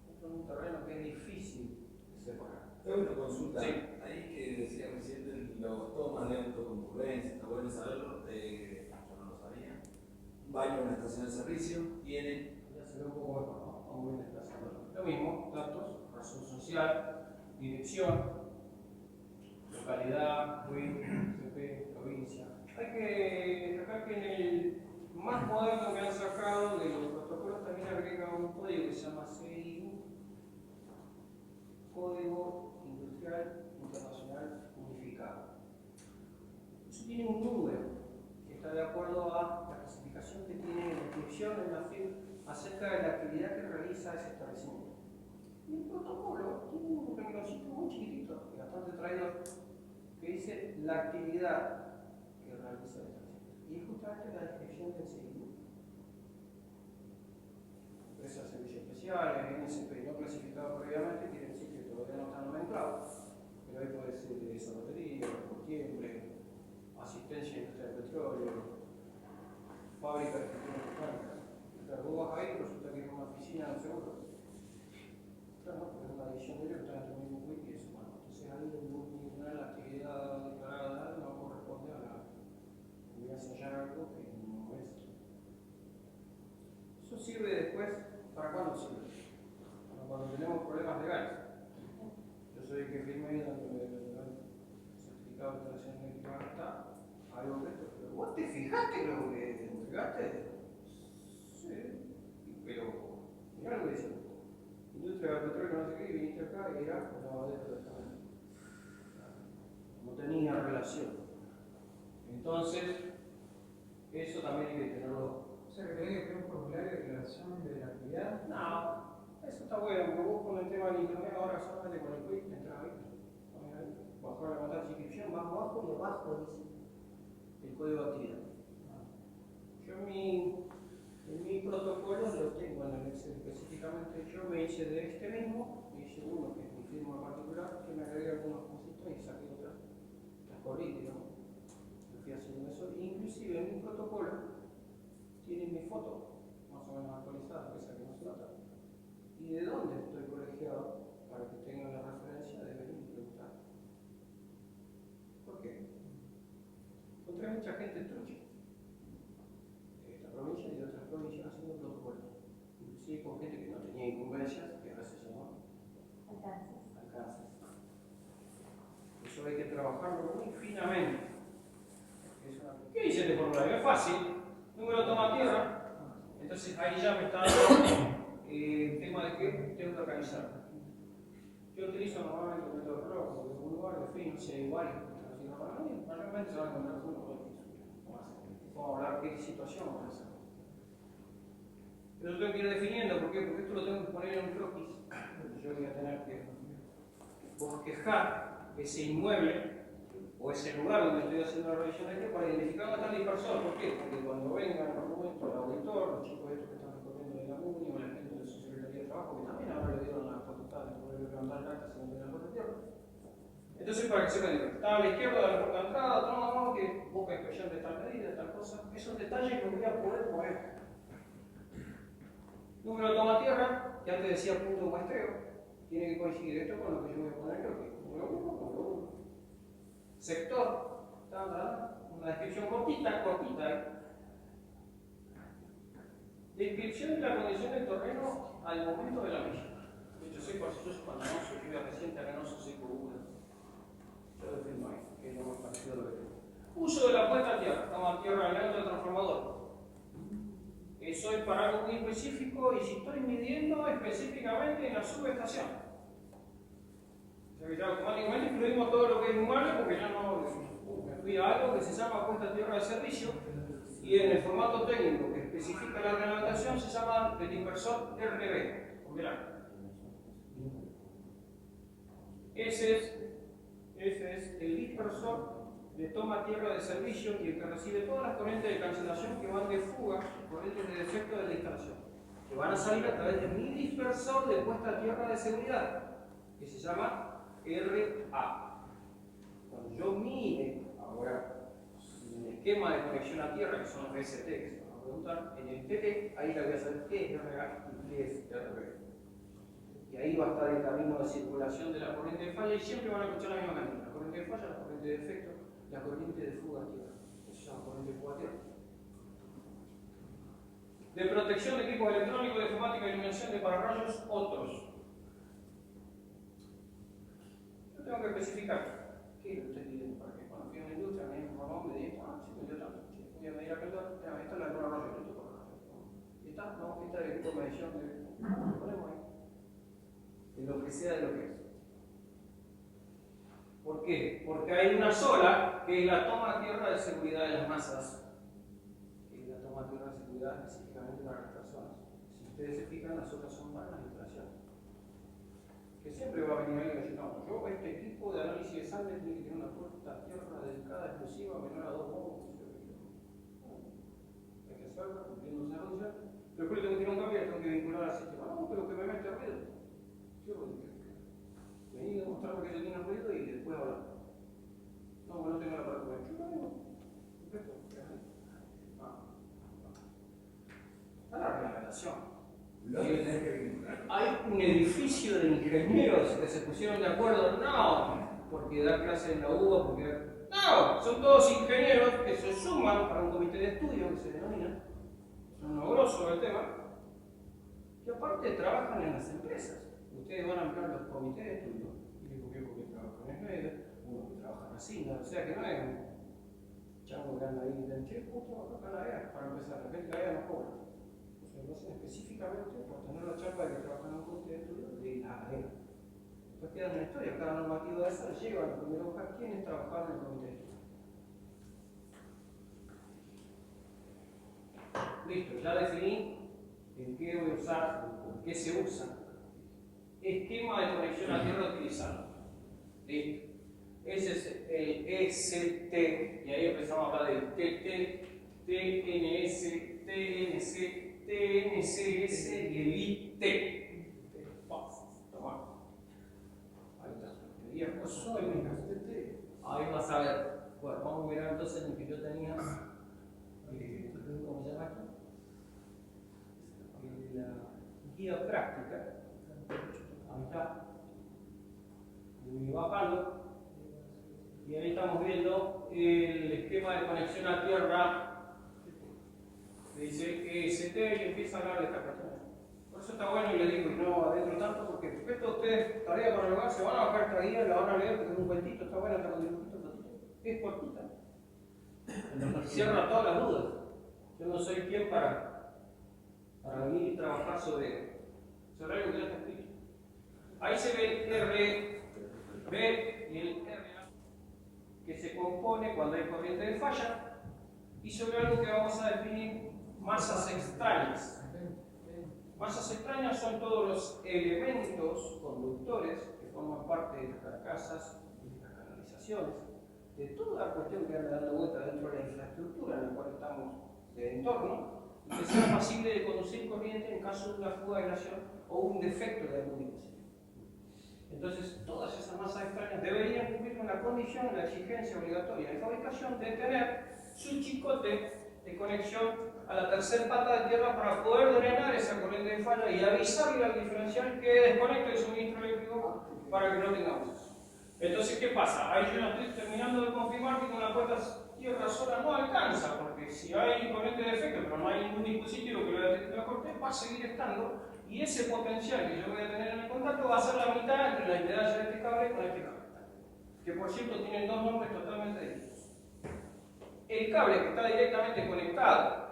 entro en un terreno que es difícil de separar. Tengo una consulta. Sí. Ahí que decía recién los tomas de autoconcurrencia, está bueno saberlo, yo no lo sabía. Un baño, una estación de servicio, tiene. Ya se ve un poco mejor, ¿no? Vamos a ir desplazando. Lo mismo, datos, razón social, dirección. localidad, CP, provincia. Hay que destacar que en el más moderno que han sacado de los protocolos también agrega un código que se llama CIU, Código Industrial Internacional Unificado. Eso tiene un número que está de acuerdo a la clasificación que tiene la inscripción en la FIB acerca de la actividad que realiza ese establecimiento. Y el protocolo tiene un rengloncito muy chiquitito, bastante traidor, que dice la actividad que realiza el establecimiento. Y es justamente la descripción del CIU. Empresas de servicios especiales, NSP no clasificado previamente, quiere decir que todavía no está nomenclado, pero ahí puede ser de zapatería, tiembre, asistencia a industria de petróleo, fábrica de gestión mecánica. Pero vos vas ahí y resulta que es una oficina de seguros. Claro, porque es una división de ellos que está en el mismo wiki y eso, bueno, entonces ahí la actividad declarada no corresponde a la. Voy a ensayar algo que no es. Eso sirve después, ¿para cuándo sirve? Para cuando tenemos problemas legales. Yo soy el que firmé dándole el certificado de instalación eléctrica hasta algo que esto. Pero vos te fijaste lo que entregaste. Sí, pero mirá lo que dice. Industria del petróleo, no sé qué, y viniste acá y era un lavadero de esta manera. No tenía relación. Entonces, eso también hay que tenerlo. O sea, que tenés que tener un formulario de declaración de la actividad. No, eso está bueno, porque vos con el tema del internet ahora solamente con el quick entras ahí, bajar la pantalla de inscripción, vas abajo y abajo dice el código de actividad. Yo en mi protocolo lo tengo en el Excel específicamente, yo me hice de este mismo, me hice uno que es mi firma particular, que me agregué algunos cositos y saqué otras corrí, digamos. Yo fui haciendo eso, inclusive en mi protocolo tiene mi foto más o menos actualizada, esa que no se nota. ¿Y de dónde estoy colegiado? Para que tengan la referencia de venir y preguntar. ¿Por qué? Encontré mucha gente trucha de esta provincia y de otras provincias haciendo protocolos. Inclusive con gente que no tenía incumbencias, que ahora se llama alcances. Eso hay que trabajarlo muy finamente. ¿Qué dice este formulario? Es fácil. Número toma tierra. Entonces ahí ya me está dando el tema de que tengo que organizar. Yo utilizo normalmente el método rojo, de un lugar de fin, si hay varios que están haciendo para mí, mayormente se van a encontrar uno o dos. Vamos a hablar qué situación vamos a hacer. Pero yo tengo que ir definiendo, ¿por qué? Porque esto lo tengo que poner en un croquis. Yo voy a tener que bosquejar ese inmueble o ese lugar donde estoy haciendo la revisión de para identificar dónde está el dispersor. ¿Por qué? Porque cuando vengan en algún momento el auditor, los chicos estos que están recorriendo de la MUNI o la gente de su Secretaría de Trabajo, que también ahora le dieron la facultad de poder levantar cartas en el puerta de tierra. Entonces, para que sepan, está a la izquierda de la puerta de entrada, no, que busca inspección de tal medida, de tal cosa. Esos detalles los voy a poder poner. Número de toma tierra, que antes decía punto muestreo, tiene que coincidir esto con lo que yo voy a poner aquí. Número 1, número 1. Sector, una descripción cortita. Descripción de la condición del terreno al momento de la milla. Yo soy panoso, yo iba reciente arenoso, soy por Google. Yo lo defino ahí, que es lo más parecido a lo que tengo. Uso de la puesta a tierra, toma tierra al neutro transformador. Soy para algo muy específico y si estoy midiendo específicamente en la subestación. O sea que ya automáticamente incluimos todo lo que es inmable porque ya no me fui a algo que se llama puesta a tierra de servicio y en el formato técnico que especifica la reglamentación se llama el dispersor RB. Mirá. Ese es el dispersor de toma tierra de servicio y el que recibe todas las corrientes de cancelación que van de fuga, corrientes de defecto de la instalación, que van a salir a través de mi dispersor de puesta a tierra de seguridad, que se llama RA. Cuando yo mide ahora en el esquema de conexión a tierra, que son los ST, que se van a preguntar, en el TT, ahí la voy a saber qué es RA y qué es RB. Y ahí va a estar el camino de circulación de la corriente de falla y siempre van a escuchar la misma cantidad. La corriente de falla, la corriente de defecto, la corriente de fuga a tierra. Eso se llama corriente de fuga a tierra. De protección de equipos electrónicos, de informática, iluminación de pararrayos, otros. Yo tengo que especificar qué es lo que esta es la luna roja, esto por acá. ¿Está? No, esta es el equipo de medición de. Lo ponemos ahí. De lo que sea de lo que es. ¿Por qué? Porque hay una sola, que es la toma de tierra de seguridad de las masas, que es la toma de tierra de seguridad específicamente para las personas. Si ustedes se fijan, las otras son para las instalaciones. Que siempre va a venir alguien y decir, no, yo este equipo de análisis de sangre tiene que tener una puerta tierra dedicada exclusiva menor a 2 ohms. Hay que hacerlo, cumpliendo esa denuncia. Pero después le tengo que tirar un cambio y le tengo que vincular al sistema. No, pero que me mete ruido. Vení a demostrarme que yo tiene ruido y después hablamos. No, bueno, no tengo la palabra. Yo no tengo. Perfecto. Está la reglamentación. Hay un edificio de ingenieros que se pusieron de acuerdo, no, porque da clase en la UBA, porque. No, son todos ingenieros que se suman para un comité de estudio que se denomina, son grosos sobre el tema, que aparte trabajan en las empresas. Ustedes van a ampliar los comités de estudio, y digo que trabajan en Schneider, uno que trabaja en Hacienda, o sea que no es un chango que anda ahí y dice, che, ¿cómo trabaja acá en la EA? Para empezar, de repente la EA no cobra. O sea, lo hacen específicamente por tener la chapa de que trabajan en un comité de estudio de la EA. Después queda en la historia, cada normativa de esa lleva a la primera hoja quiénes trabajaron en el comité de estudio. Listo, ya definí en qué voy a usar, en qué se usa. Esquema de conexión a tierra utilizado. Listo. Ese es el ST, y ahí empezamos a hablar del TT, TNS, TNC, TNCS y el IT. Toma. Ahí está. Cosas técnicas. Ahí vas a ver. Bueno, vamos a mirar entonces el que yo tenía. ¿Cómo se llama aquí? La guía práctica. Ahí está. Y bajando. Y ahí estamos viendo el esquema de conexión a tierra. Dice EST y empieza a hablar de esta cuestión. Por eso está bueno y le digo, y no adentro tanto, porque esto ustedes, tarea para el hogar, se van a bajar esta guía, la van a leer porque es un cuentito, está bueno, está con dibujitos, es cortita. Cierra todas las dudas. Yo no soy quien para venir y trabajar sobre algo que ya está escrito. Ahí se ve el R, B y el R, que se compone cuando hay corriente de falla, y sobre algo que vamos a definir, masas extrañas. Masas extrañas son todos los elementos conductores que forman parte de las carcasas y de las canalizaciones, de toda la cuestión que anda dando vuelta dentro de la infraestructura en la cual estamos de entorno, y que sea posible de conducir corriente en caso de una fuga de aislación o un defecto de algún dispositivo. Entonces, todas esas masas extrañas deberían cumplir con la condición, la exigencia obligatoria de fabricación de tener su chicote de conexión a la tercera pata de tierra para poder drenar esa corriente de falla y avisarle al diferencial que desconecte el suministro eléctrico para que no tengamos eso. Entonces, ¿qué pasa? Ahí yo no estoy terminando de confirmar que con la puerta tierra sola no alcanza, porque si hay corriente de efecto pero no hay ningún dispositivo que lo corte, va a seguir estando. Y ese potencial que yo voy a tener en el contacto va a ser la mitad entre la medalla de este cable con este cable. Que por cierto tienen dos nombres totalmente distintos. El cable que está directamente conectado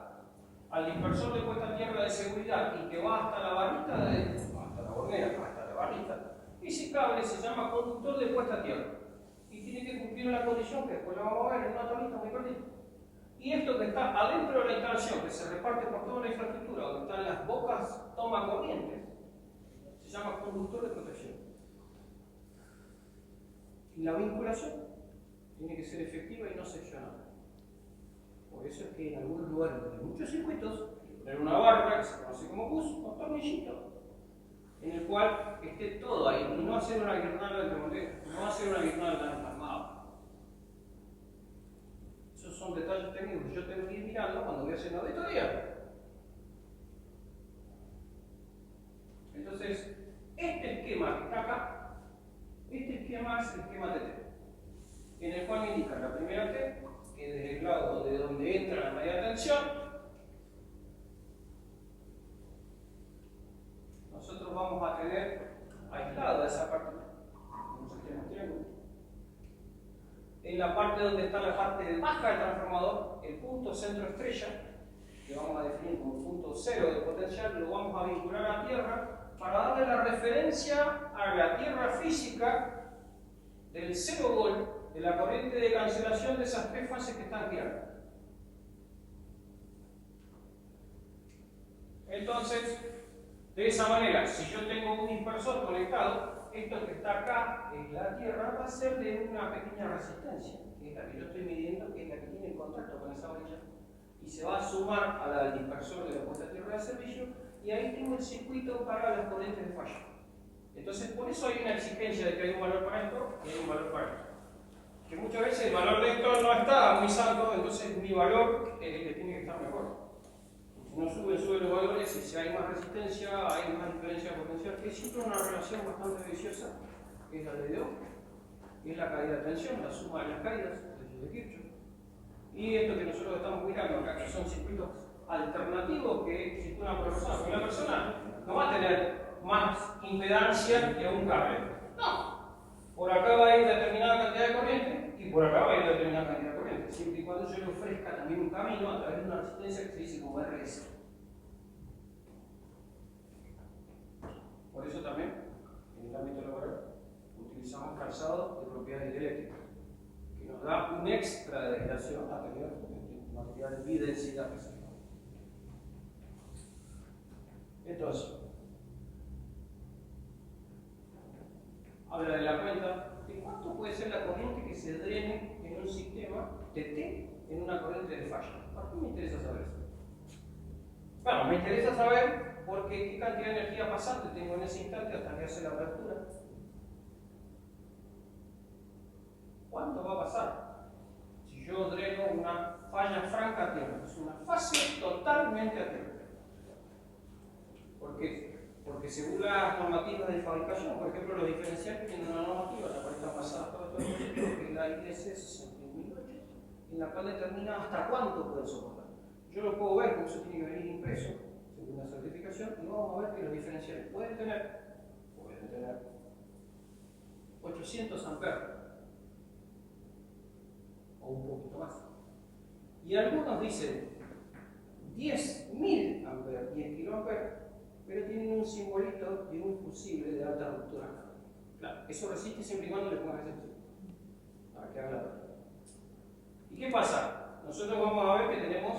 al dispersor de puesta a tierra de seguridad y que va hasta la barrita, hasta la bornera, hasta la barrita, ese cable se llama conductor de puesta a tierra. Y tiene que cumplir una condición que después la vamos a ver en una tablita muy cortita. Y esto que está adentro de la instalación, que se reparte por toda la infraestructura, donde están las bocas toma corrientes, se llama conductor de protección. Y la vinculación tiene que ser efectiva y no seccionada. Por eso es que en algunos lugares donde hay muchos circuitos, hay que poner una barra que se conoce como bus o tornillito, en el cual esté todo ahí, y no hacer una guirnalda de tremoleo, no hacer una guirnalda empalmada. Esos son detalles técnicos que yo tengo que ir mirando cuando voy a hacer una auditoría. Entonces, este esquema que está acá, este esquema es el esquema TT, en el cual me indica la primera T, que es desde el lado de donde entra la media tensión, nosotros vamos a tener aislada esa parte, como se llama triángulo. En la parte fíjate dónde está la parte baja del transformador, el punto centro estrella, que vamos a definir como punto cero de potencial, lo vamos a vincular a la Tierra para darle la referencia a la Tierra física del 0 volt de la corriente de cancelación de esas tres fases que están girando. Entonces, de esa manera, si yo tengo un inversor conectado, esto que está acá en la Tierra va a ser de una pequeña resistencia, que es la que yo estoy midiendo, que es la que tiene contacto con esa orilla, y se va a sumar a la del dispersor de la puesta a tierra de servicio, y ahí tengo el circuito para las corrientes de falla. Entonces, por eso hay una exigencia de que hay un valor para esto y hay un valor para esto. Que muchas veces el valor de esto no está muy santo, entonces mi valor es el que tiene que estar mejor. Si no suben los valores, y si hay más resistencia, hay más diferencia potencial, que es siempre una relación bastante viciosa, que es la de Dios, que es la caída de tensión, la suma de las caídas, de Kirchhoff. Y esto que nosotros estamos mirando acá, que son circuitos alternativos que circulan por la persona, porque la persona no va a tener más impedancia que un cable. No. Por acá va a ir determinada cantidad de corriente y por acá va a ir determinada cantidad de corriente, siempre y cuando yo le ofrezca también un camino a través de una resistencia que se dice como RS. Por eso también, en el ámbito laboral, utilizamos calzado de propiedades eléctricas, que nos da un extra de degradación a tener material de densidad. Entonces, habla de la cuenta de cuánto puede ser la corriente que se drene en un sistema de T en una corriente de falla. ¿Por qué me interesa saber eso? Bueno, me interesa saber porque qué cantidad de energía pasante tengo en ese instante hasta que hace la apertura. ¿Cuánto va a pasar si yo dreno una falla franca a tierra? Es una fase totalmente a tierra. ¿Por qué? Porque según las normativas de fabricación, por ejemplo, los diferenciales tienen una normativa, la cual está pasada por todo el proyecto, que es la IS 60008, en la cual determina hasta cuánto pueden soportar. Yo lo puedo ver, porque eso tiene que venir impreso, según la certificación, y vamos a ver que los diferenciales pueden tener 800 amperes, o un poquito más. Y algunos dicen 10.000 amperes, 10 kiloamperes, pero tienen un simbolito de un fusible de alta ruptura. Claro, eso resiste siempre y cuando le pongas ese fusible, para que haga la prueba. ¿Y qué pasa? Nosotros vamos a ver que tenemos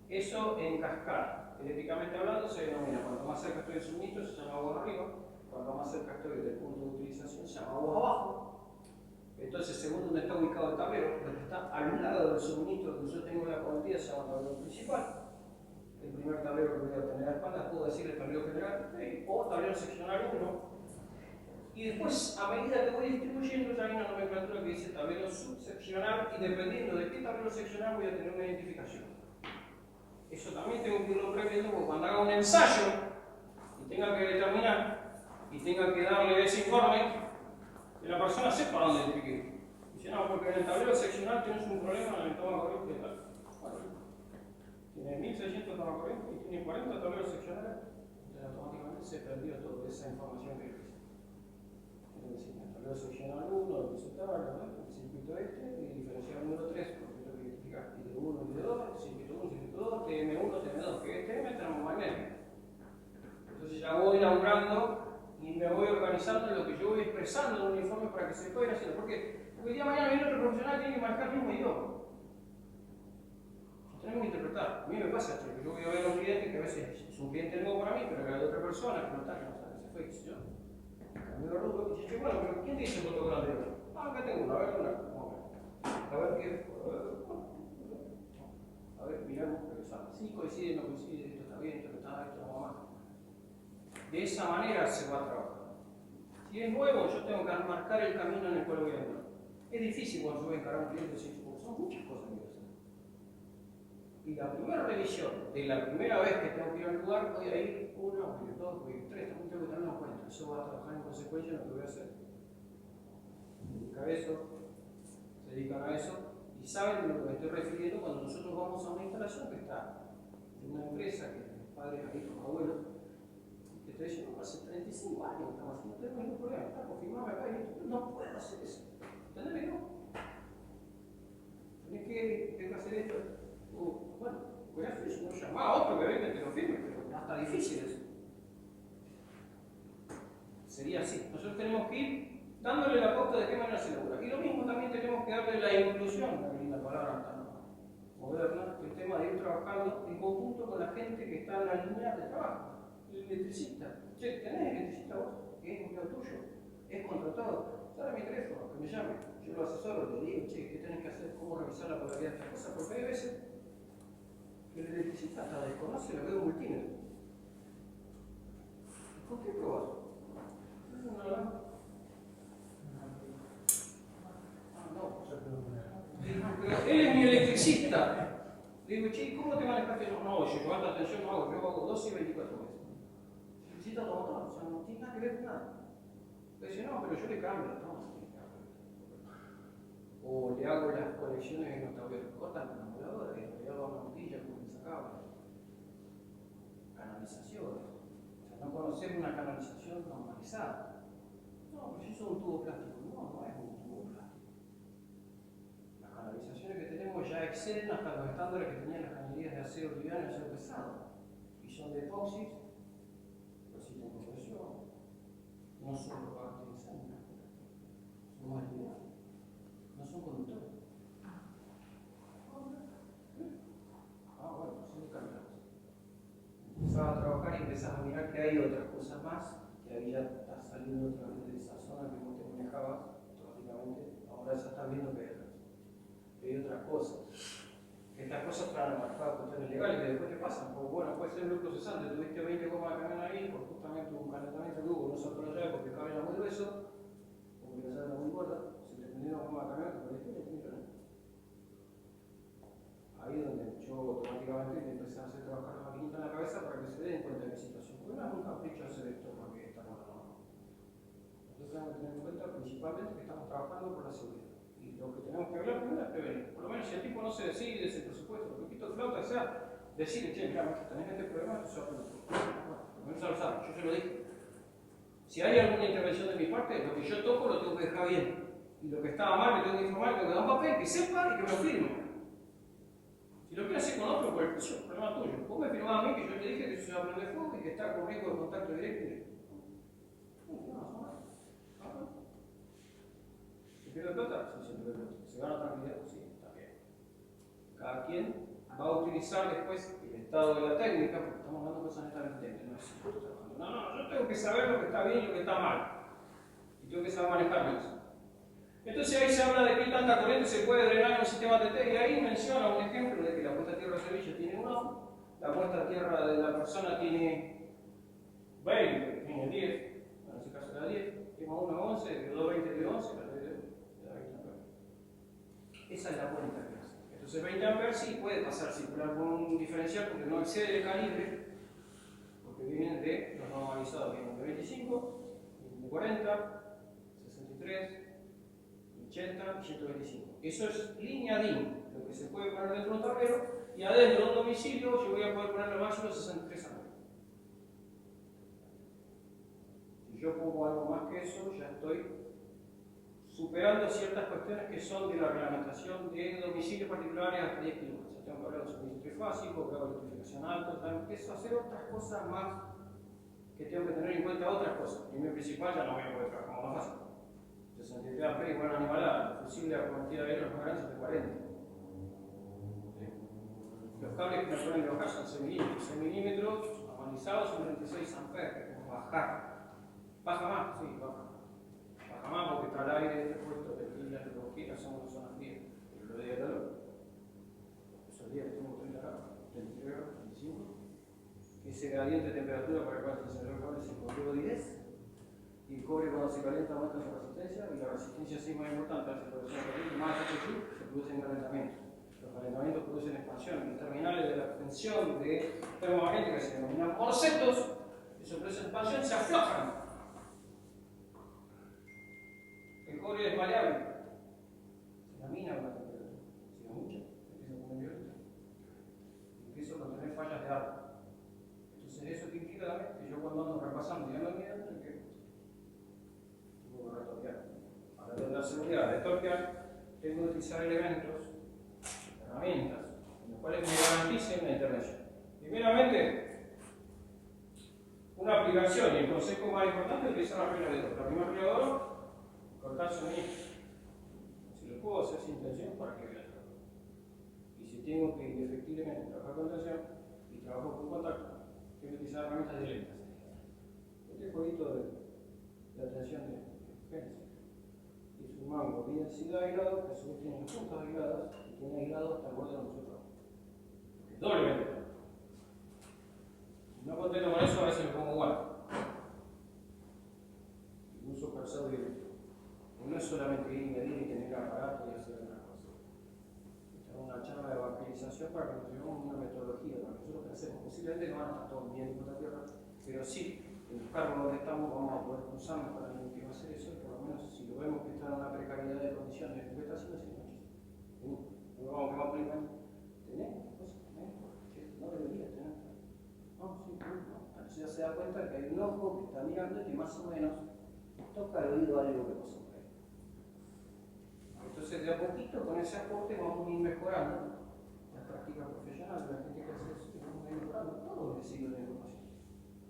eso en cascada. Eléctricamente hablando, se denomina, cuanto más cerca estoy del suministro, se llama aguas arriba, cuanto más cerca estoy del punto de utilización, se llama aguas abajo. Entonces, según donde está ubicado el tablero, donde está al lado del suministro donde yo tengo la corriente, se llama tablero principal. El primer tablero que voy a tener a espaldas, puedo decir el tablero general o tablero seccional 1. Y después, a medida que voy distribuyendo, ya hay una nomenclatura que dice tablero subseccional, y dependiendo de qué tablero seccional voy a tener una identificación. Eso también tengo que irlo previendo, porque cuando haga un ensayo y tenga que determinar y tenga que darle ese informe, que la persona sepa dónde tiene que ir. Dice, no, porque en el tablero seccional tienes un problema en el toma corriente y tal. Tiene 1600 toma corriente y tiene 40 tableros seccionales, entonces automáticamente se perdió toda esa información que hice. Es decir, el tablero seccional 1, el circuito este, y diferencial número 3, porque es lo que identifica TM1 y TM2, circuito 1, circuito 2, TM1, TM2, que es TM termomagnético. Entonces ya voy elaborando y me voy organizando en lo que yo voy expresando en un informe para que se pueda ir haciendo. ¿Por qué? Porque el día de mañana viene otro profesional que tiene que manejar el mismo idioma. Tenemos que interpretar. A mí me pasa esto, que yo voy a ver a un cliente que a veces es un cliente nuevo para mí, pero que hay otra persona que no está, que no sabe, se fue, qué sé yo. Cambió de rubro y dice, bueno, pero ¿quién te dice el protocolo anterior? Ah, acá tengo uno, a ver, a ver qué. A ver, miramos, revisamos. Sí, coincide, no coincide, esto está bien, esto está, esto no va mal. De esa manera se va a trabajar. Si es nuevo, yo tengo que marcar el camino en el cual voy a entrar. Es difícil cuando yo voy a encarar a un cliente, porque son muchas cosas que voy a hacer. Y la primera revisión de la primera vez que tengo que ir al lugar, voy a ir una, voy a ir dos, voy a ir tres, también tengo que tenerlo en cuenta. Eso va a trabajar en consecuencia en lo que voy a hacer. Se dedica a eso, se dedican a eso, y saben de lo que me estoy refiriendo cuando nosotros vamos a una instalación que está en una empresa, que es padres, hijos, abuelos, que te dicen, no, hace 35 años estamos haciendo, no tenemos ningún problema, está confirmado acá, y no puedo hacer eso. ¿Entendés? No. tenés que hacer esto. Bueno, voy a hacer eso, no llamá a otro que venga y te lo firme, pero hasta difícil eso. Sería así. Nosotros tenemos que ir dándole la pauta de qué manera se labura. Y lo mismo también tenemos que darle la inclusión, la linda palabra tan moderna, el tema de ir trabajando en conjunto con la gente que está en la línea de trabajo. El electricista. Che, ¿tenés electricista vos? Es empleado tuyo. Es contratado. Dale mi teléfono, que me llame. Yo lo asesoro, le digo, che, ¿qué tenés que hacer? ¿Cómo revisar la polaridad de estas cosas? Porque hay veces que el electricista hasta desconoce lo que es un multímetro. ¿Con qué probas? Una lámpara. Pero él es mi electricista. Le digo, che, ¿cómo te manejaste? No, oye, levanta atención, no hago, yo hago 12 y 24 meses. Electricista automotor, o sea, no tiene nada que ver con nada. Le dice, no, pero yo le cambio, no. O le hago las conexiones en los tableros, cortan la enamoradora, le hago una botella como le sacaba. Canalizaciones. O sea, no conocer una canalización normalizada. No, pero si eso es un tubo plástico. No, no es un tubo plástico. Las canalizaciones que tenemos ya exceden hasta los estándares que tenían las cañerías de acero liviano y acero pesado. Y son de epóxis, resisten compresión, no son propagantes de sangre, son más livianos, no son conductores. Bueno, son cambiados. Empezaba a trabajar y empezaba a mirar que hay otras cosas más, que ahí ya está saliendo otra vez de esa zona que no te manejabas automáticamente. Ahora ya estás viendo que hay otras cosas. Que estas cosas traen marcadas cuestiones legales que después te pasan. Porque bueno, puede ser muy procesante, tuviste 20 gomas de camión ahí, por justamente un calentamiento que hubo, no saltó la llave porque el cable era muy grueso, porque la llave era muy gorda, se te prendió una goma de camión, te perdiste 20 millones. Ahí es donde yo automáticamente empecé a hacer trabajar la maquinita en la cabeza para que se den cuenta de mi situación. Porque no es un capricho hacer esto porque está con la norma. Nosotros tenemos que tener en cuenta principalmente que estamos trabajando por la seguridad. Y lo que tenemos que hablar primero es prevenir. Por lo menos si el tipo no se decide ese presupuesto, lo que quito de flauta, sea decirle, che, mira, maestro, tenés este problema, esto se va a preocupar. Bueno, por lo menos ya lo saben, yo se lo dije. Si hay alguna intervención de mi parte, lo que yo toco lo tengo que dejar bien. Y lo que estaba mal, me tengo que informar, tengo que dar un papel que sepa y que me lo firme. Si lo quieres hacer con otro, pues es un problema tuyo. Vos me firmás a mí que yo te dije que eso se va a prender fuego y que está con riesgo de contacto directo. ¿Se pierde plata? Sí, se pierde plata. ¿Se gana tranquilidad? Sí, está bien. Cada quien va a utilizar después el estado de la técnica, porque estamos hablando de cosas netamente técnicas. No es justo trabajando. No, yo tengo que saber lo que está bien y lo que está mal. Y tengo que saber manejarme eso. Entonces ahí se habla de qué tanta corriente se puede drenar en un sistema TT y ahí menciona un ejemplo de que la puesta a tierra de Sevilla tiene 1, la puesta a tierra de la persona tiene 20, tiene 10, en ese caso era 10, tema 1 11, quedó 20 de 11, la de 20 amperes. Esa es la cuenta que hace. Entonces 20 amperes sí puede pasar a circular con un diferencial porque no excede el calibre, porque vienen de los normalizados, vienen de 25, de 40, 63, 80 y 125. Eso es línea DIN, lo que se puede poner dentro de un tablero, y adentro de un domicilio yo voy a poder poner lo máximo de 63 amperes. Si yo pongo algo más que eso, ya estoy superando ciertas cuestiones que son de la reglamentación de domicilios particulares hasta 10 kilómetros. Ya tengo que hablar de suministro trifásico, que hago electrificación alta, empiezo a hacer otras cosas más que tengo que tener en cuenta otras cosas. Primero principal ya no voy a poder trabajar más fácil. 63 amperes igual a animalada, el fusible a convertida de los más grandes es de 40. ¿Sí? Los cables que me pueden trabajar son 6 milímetros. 6 milímetros normalizados son 36 amperes, que tengo que bajar. Baja más, sí, baja. Baja más porque está al aire, puesto de pilas, de boquitas, son zonas frías. Pero lo de calor. Esos días que tengo 30 grados, 33 grados, 35. Ese gradiente de temperatura para el cual se encerró el cable se encontró 10. Y el cobre cuando se calienta aumenta su resistencia y la resistencia sí es más importante, hace producción de caliente, más alto que se producen calentamientos. Los calentamientos producen expansión. Los terminales de la tensión de termomagnética se denominan morcetos, que se produce expansión se aflojan. El cobre es maleable. Se lamina con la temperatura. Si no mucha, empieza a poner violeta. Empiezo a tener fallas de agua. Entonces eso que implica también que yo cuando ando repasando y ando mirando, para tener la seguridad de torquear, tengo que utilizar elementos garantice una intervención. Primeramente, una aplicación, y el consejo más importante es utilizar la regla de oro. La primera regla de oro, cortarse un hijo. Si lo puedo hacer sin tensión, ¿para qué voy a hacerlo? Y si tengo que efectivamente trabajar con tensión y trabajo con contacto, tengo que utilizar herramientas violentas. Este jueguito de atención de urgencia. Y sumamos vida densidad aislado, que a su vez tiene los puntos aislados, y tiene aislado hasta el borde donde nosotros. Doblemente. No contento con eso, a veces me pongo igual. Y uso cursor directo. No es solamente ir y medir y tener aparato y hacer una cosa. Esta es una charla de evangelización para que nos llevemos una metodología, para que nosotros pensemos. Posiblemente no van a estar todos bien en la tierra, pero sí, en los cargos donde estamos vamos a poder cruzarnos para alguien que va a hacer eso, y por lo menos si lo vemos que está en una precariedad de condiciones, ¿qué está haciendo ese noche? No vamos a quemar por el baño. ¿Tenés cosas? No debería tener. No, sí, no. Entonces ya se da cuenta que hay un ojo que está mirando y que más o menos toca el oído algo que pasó por ahí. Entonces de a poquito con ese aporte vamos a ir mejorando la práctica profesional de la gente que hace eso, y vamos a ir mejorando todos los siglos de información.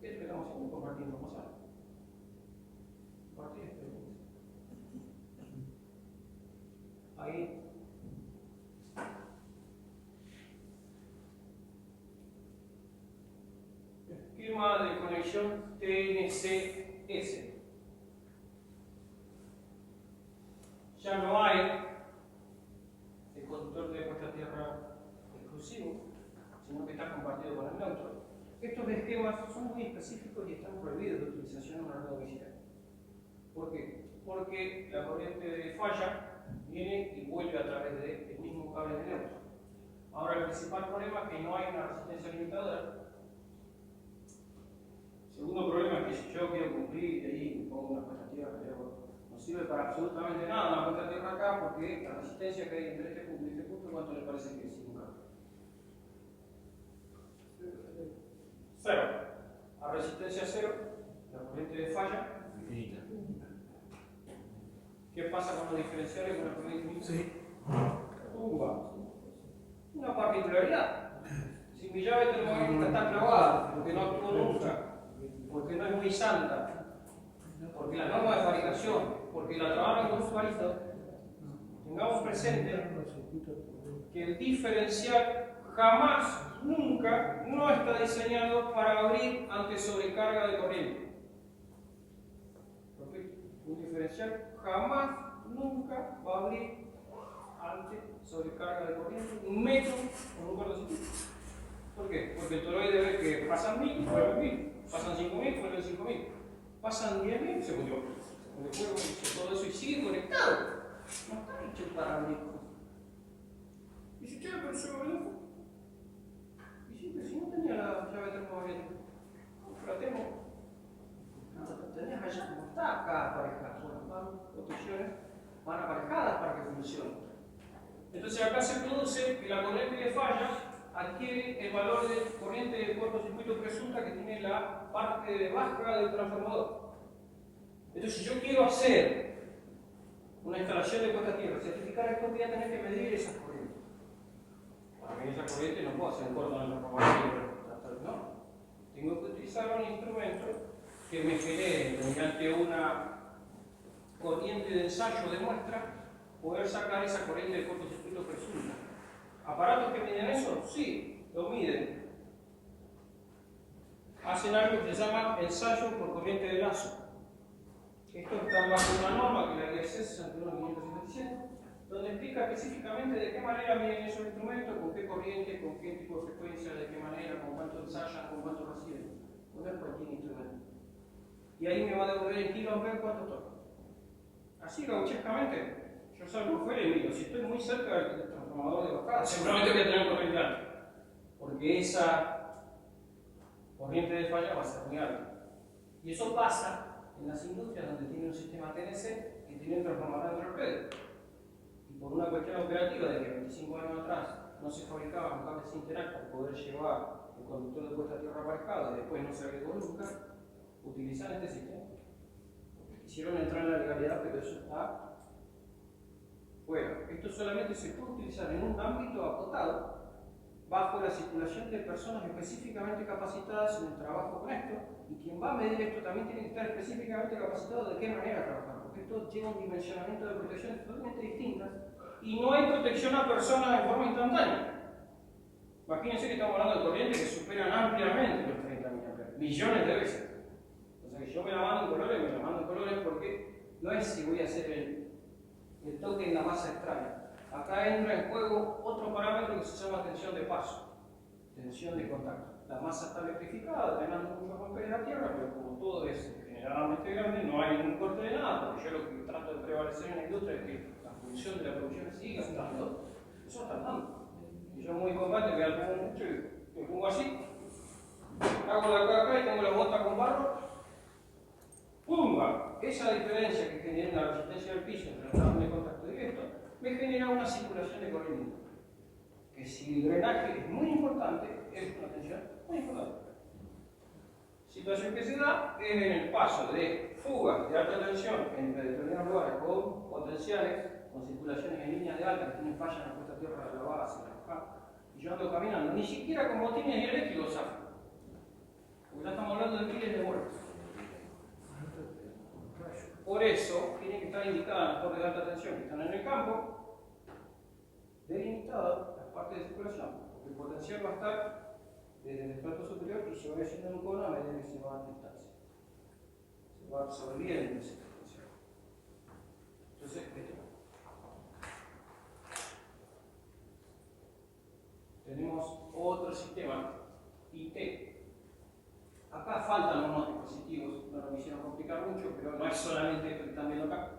¿Qué es lo que estamos haciendo? Compartir información. Compartir experiencia. Ahí. Esquema de conexión TNCS. Ya no hay el conductor de puesta a tierra exclusivo, sino que está compartido con el neutro. Estos esquemas son muy específicos y están prohibidos de utilización en una red domiciliaria. ¿Por qué? Porque la corriente de falla viene y vuelve a través del mismo cable de neutro. Ahora, el principal problema es que no hay una resistencia limitadora. Segundo problema es que si yo quiero cumplir y pongo una puesta a tierra, no sirve para absolutamente nada una puesta a tierra acá porque la resistencia que hay entre este punto y este punto, ¿cuánto le parece que es sin un cable? Cero. A resistencia cero, la corriente de falla infinita. ¿Qué pasa con los diferenciales con la corriente infinita? Sí. Una particularidad. Si mi llave termomagnética está clavada, porque no actúa nunca, porque no es muy santa, porque la norma de fabricación, porque la trabajan con usuarios, tengamos presente que el diferencial jamás, nunca, no está diseñado para abrir ante sobrecarga de corriente. Un diferencial jamás, nunca va a abrir ante sobrecarga de corriente, un metro con un cortocircuito. ¿Por qué? Porque el toroide ve que pasan 1000, vuelven 1000, pasan 5000, vuelven 5000, pasan 10.000, se murió. Todo eso y sigue conectado. No está hecho para abrir. Y si usted pero yo lo y si no tenía la llave termomagnética, la tengo. La tenés allá, no está acá aparejada. Las protecciones van aparejadas para que funcione. Entonces acá se produce que la corriente de falla adquiere el valor de corriente de cortocircuito presunta que tiene la parte baja del transformador. Entonces, si yo quiero hacer una instalación de puesta a tierra, certificar esto, voy a tener que medir esas corrientes. Para medir esa corriente no puedo hacer un corto en el transformador, no. Tengo que utilizar un instrumento que me genere, mediante una corriente de ensayo de muestra, poder sacar esa corriente de cortocircuito presunta. ¿Aparatos que miden eso? Sí, lo miden. Hacen algo que se llama ensayo por corriente de lazo. Esto está bajo una norma que la guía C 61557, donde explica específicamente de qué manera miden esos instrumentos, con qué corriente, con qué tipo de frecuencia, de qué manera, con cuánto ensayan, con cuánto reciben. No es cualquier instrumento. Y ahí me va a devolver en kilos ver cuánto toca. Así gauchescamente, yo salgo fuera y miro, si estoy muy cerca del transformador de bajada, seguramente voy a tener corriente alta, porque esa corriente de falla va a ser muy alta. Y eso pasa en las industrias donde tienen un sistema TNC que tiene un transformador de red. Y por una cuestión operativa de que 25 años atrás no se fabricaban cables Interact para poder llevar el conductor de puesta a tierra aparejado y después no se agregó nunca, utilizan este sistema. Quisieron entrar en la legalidad, pero eso está fuera. Esto solamente se puede utilizar en un ámbito acotado, bajo la circulación de personas específicamente capacitadas en el trabajo con esto, y quien va a medir esto también tiene que estar específicamente capacitado de qué manera trabajar, porque esto lleva un dimensionamiento de protecciones totalmente distintas, y no hay protección a personas de forma instantánea. Imagínense que estamos hablando de corrientes que superan ampliamente los 30 mA, millones de veces. O sea que yo me la mando en colores, me la mando en colores porque no es si voy a hacer el toque en la masa extraña. Acá entra en juego otro parámetro que se llama tensión de paso, tensión de contacto. La masa está electrificada, drenando mucho romper la tierra, pero como todo es generalmente grande, no hay ningún corte de nada, porque yo lo que trato de prevalecer en la industria es que la función de la producción siga estando. Eso está dando. Y yo muy combate, me la pongo mucho y me pongo así, hago la acá y tengo la bota con barro, ¡pumba! Esa diferencia que genera la resistencia del piso entre la zona de contacto directo me genera una circulación de corriente. Que si el drenaje es muy importante, es una tensión muy importante. Situación que se da es en el paso de fugas de alta tensión entre determinados lugares con potenciales, con circulaciones en líneas de alta que tienen fallas en la puesta a tierra de la base, y yo ando caminando, ni siquiera con botines dieléctricos zafo. Porque ya estamos hablando de miles de vueltas. Por eso tiene que estar indicadas las torres de alta tensión que están en el campo, delimitadas las partes de circulación, porque el potencial va a estar desde el estrato superior y se va haciendo en un cono a medida que se va a distancia. Se va absorbiendo ese potencial. Entonces, tenemos otro sistema, IT. Acá faltan unos dispositivos, no lo quisieron complicar mucho, pero no es solamente esto que están viendo acá.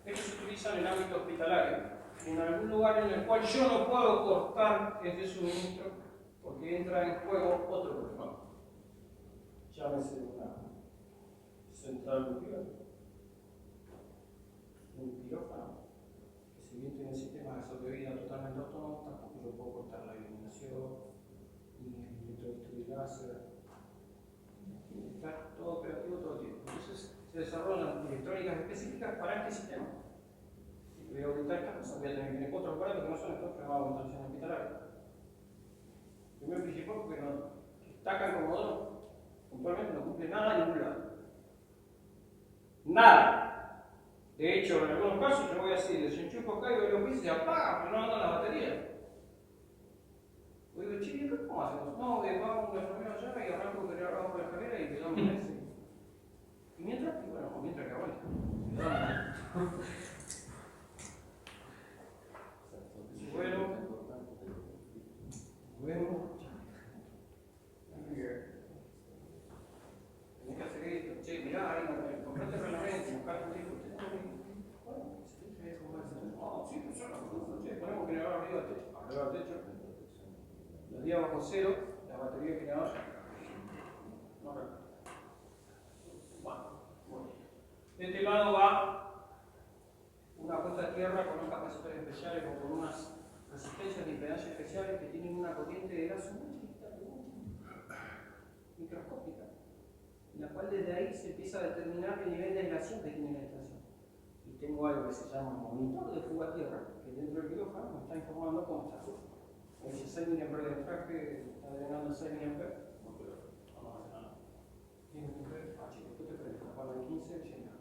Estos se utilizan en el ámbito hospitalario, en algún lugar en el cual yo no puedo cortar este suministro, porque entra en juego otro problema. Llámese una central nuclear, un quirófano, que si bien tiene sistemas de sobrevida totalmente autónomos, tampoco yo puedo cortar la iluminación, ni el electrolito de láser. Está todo operativo todo el tiempo. Entonces se desarrollan electrónicas específicas para este sistema. Si voy a aumentar estas cosas, voy a tener que tener otros aparatos que no son estos que van a aumentar hospitalaria. Primero principal porque no, Taca Comodoro puntualmente no cumple nada en ningún lado. Nada. De hecho, en algunos casos yo voy así, desenchufo acá y veo los pisos y se apaga, pero no andan las baterías. Yo digo, che, ¿cómo hacemos? No, vamos con el enfermero allá y arranco que le abajo de la escalera y quedamos en ese. Y mientras, bueno, mientras que aguanta. Bueno. Tenés que hacer esto. Che, mirá, ahí, comprate reglamento, buscate un tipo. No, sí, funciona. Che, ponemos generador arriba del techo. Arriba del techo. Los días bajo cero, la batería de generador no arranca. Bueno. De este lado va una puesta a tierra con unos capacitores especiales o con unas resistencias de impedancia especiales que tienen una corriente de gas muy chiquita, microscópica, en la cual desde ahí se empieza a determinar el nivel de aislación que tiene la estación. Y tengo algo que se llama monitor de fuga a tierra, que dentro del quirófano me está informando cómo está. Me dice 6 mA de traje, está drenando 6 mA, no, pero no hace nada. 10 mA, chicos, ¿qué te prende? La cual de 15, llega.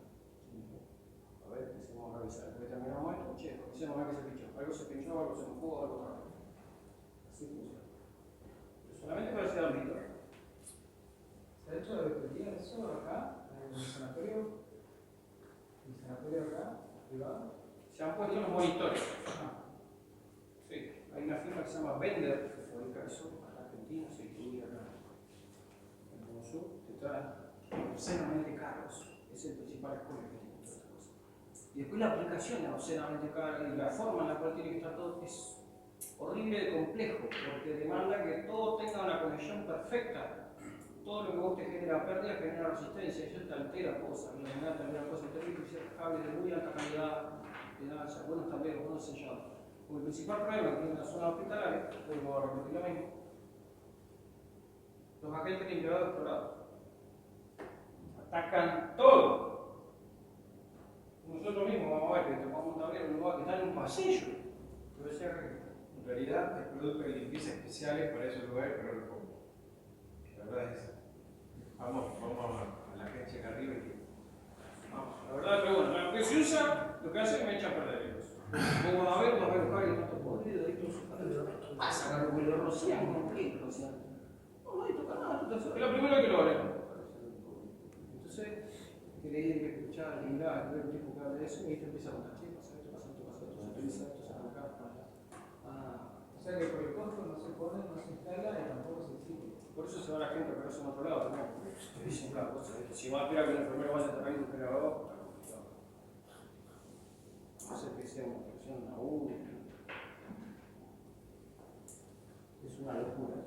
A ver, empecemos a revisar. Después terminamos esto, che, revisemos a ver qué se pinchó. Algo se pinchó, algo se mojó, algo raro. Así funciona. Pero solamente para ese ámbito. ¿Se ha hecho la auditoría de eso acá, en el sanatorio? ¿En el sanatorio acá, privado? Se han puesto los monitores. Sí, hay una firma que se llama Bender, que fabrica eso, acá Argentina, se distribuye acá en el sur, que trae obscenamente caros. Es el principal escollo que tiene todas estas cosas. Y después la aplicación es obscenamente cara y la forma en la cual tiene que estar todo es horrible de complejo, porque demanda que todo tenga una conexión perfecta. Todo lo que vos te genera pérdida genera resistencia, y eso te altera cosas, te altera cosas terribles, ciertos cables de muy alta calidad, de danza, buenos tableros, buenos sellados. Como el principal problema que tiene la zona hospitalaria, vuelvo a repetir lo mismo, los agentes limpiadores explorados atacan todo. Nosotros mismos vamos a ver que tomamos un tablero en un lugar que está en un pasillo. Yo decía que realidad hay productos de limpieza especiales para esos lugares, pero no lo compro. La verdad es esa. Vamos a la agencia acá arriba y vamos. La verdad, pero bueno, lo que se usa, lo que hace es que me echa a perder el oso. Vos vas a ver, vas a buscar el gato podrido, ahí todo su ¿qué pasa? Agarro lo rocian, ¿con qué rocian? No, ahí toca nada, tú estás. Es lo primero que lo haré. Entonces, que le digan que escuchar, que mirar, que ver un tipo que habla de eso, y ahí te empieza a contar, che, pasa esto, pasa esto, pasa esto, se utiliza esto, se hace acá. O sea que por el costo no se pone, no se instala y tampoco se exige. Por eso se va la gente a ponerse en otro lado también. Te dicen cada cosa. Si va a esperar que el enfermero vaya a estar ahí y busque abajo, está complicado. No sé qué sea una presión aguda. Es una locura.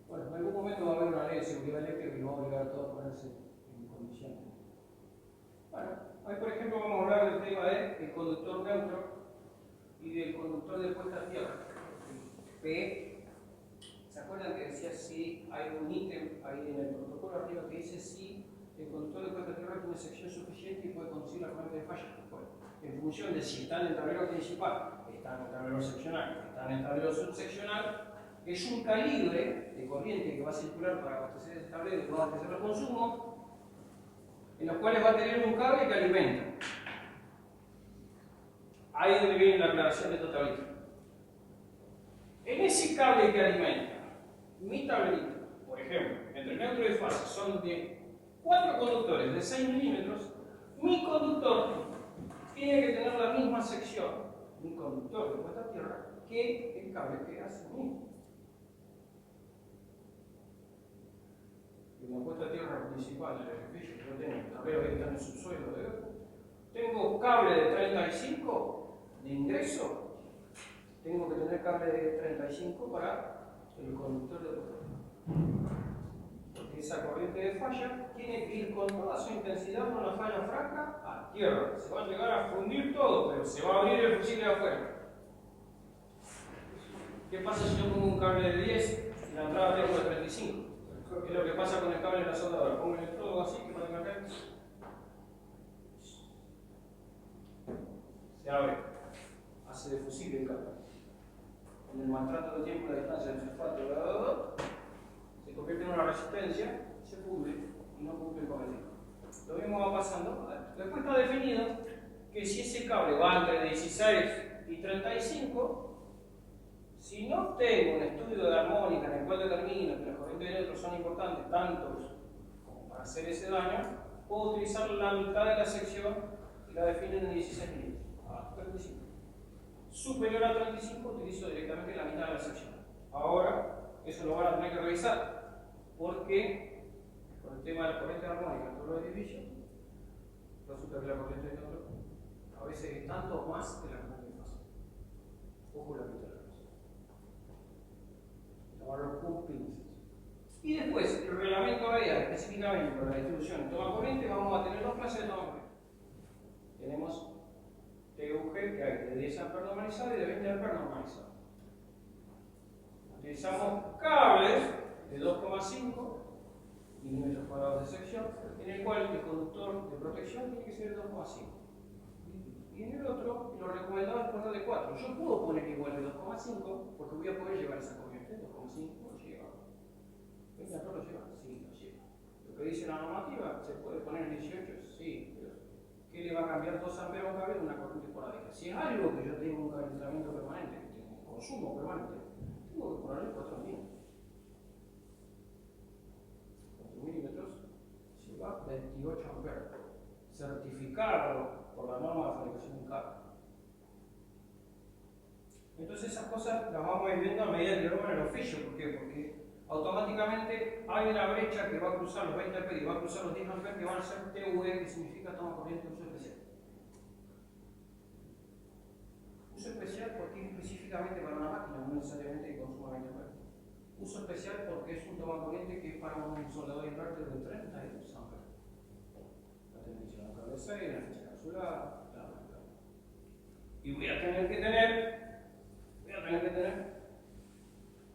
Bueno, en algún momento va a haber una ley de seguridad eléctrica que nos va a obligar a todos a ponerse en condiciones. Bueno, hoy por ejemplo vamos a hablar del tema del conductor neutro y del conductor de puesta a tierra. P. ¿Se acuerdan que decía si hay un ítem ahí en el protocolo arriba que dice si el conductor de puesta a tierra tiene sección suficiente y puede conducir la corriente de falla? Bueno, en función de si está en el tablero principal, está en el tablero seccional, está en el tablero subseccional, es un calibre de corriente que va a circular para abastecer ese tablero y va a abastecer el consumo, en los cuales va a tener un cable que alimenta. Ahí es donde viene la aclaración de totalidad. En ese cable que alimenta, mi tablerito, por ejemplo, entre neutro y fase son de 4 conductores de 6 milímetros, mi conductor tiene que tener la misma sección, mi conductor de puesta a tierra, que el cable que hace mismo. En la puesta a tierra principal del edificio, yo tengo tableros que están en el subsuelo de otro, tengo cable de 35 de ingreso. Tengo que tener cable de 35 para el conductor de puesta. Porque esa corriente de falla tiene que ir con toda su intensidad por la falla franca a tierra. Se va a llegar a fundir todo, pero se va a abrir el fusible de afuera. ¿Qué pasa si yo pongo un cable de 10 y la entrada tengo de 35? ¿Qué es lo que pasa con el cable de la soldadora? Pongo el electrodo así, que va a tener se abre, hace de fusible el cable. En el maltrato del tiempo y la distancia del sulfato, se convierte en una resistencia, se pudre y no cumple el cometido. Lo mismo va pasando. Después está definido que si ese cable va entre 16 y 35, si no tengo un estudio de armónica en el cual determino que las corrientes de neutro son importantes, tantos como para hacer ese daño, puedo utilizar la mitad de la sección y la defino en 16 milímetros, a 35. Superior a 35 utilizo directamente la mitad de la sección. Ahora, eso lo van a tener que revisar, porque con el tema de la corriente armónica en todos los edificios, resulta que la corriente de neutro a veces es tanto más que la corriente de fase. Ojo la mitad de la cosa. Tomarlo con pinzas. Y después, el reglamento AEA, específicamente para la distribución de toma corriente, vamos a tener dos clases de toma corriente. Tenemos TUG, que hay de 10 amperes normalizado y de 20 amperes normalizado. Utilizamos cables de 2,5 milímetros cuadrados de sección, en el cual el conductor de protección tiene que ser de 2,5. Y en el otro, lo recomendado es poner de 4. Yo puedo poner igual de 2,5 porque voy a poder llevar esa corriente. 2,5 lo lleva. 20 amperes lo lleva, sí, lo lleva. Lo que dice la normativa, ¿se puede poner en 18? Sí, pero ¿qué le va a cambiar 2 amperes a un cable de una corriente esporádica? Si es algo que yo tengo un calentamiento permanente, que tengo un consumo permanente, tengo que ponerle 4 milímetros. 4 milímetros lleva 28 amperes. Certificado por la norma de fabricación de un cable. Entonces esas cosas las vamos a ir viendo a medida que vamos en el oficio. ¿Por qué? Porque automáticamente hay una brecha que va a cruzar los 20 amperes y va a cruzar los 10 amperes que van a ser TUE, que significa toma corriente de uso especial. Uso especial porque es específicamente para una máquina, no necesariamente que consuma 20 amperes. Uso especial porque es un toma corriente que es para un soldador inverter de 32 amperes. La televisión a cabeza y la fecha capsulada, bla, bla, bla. Y voy a tener que tener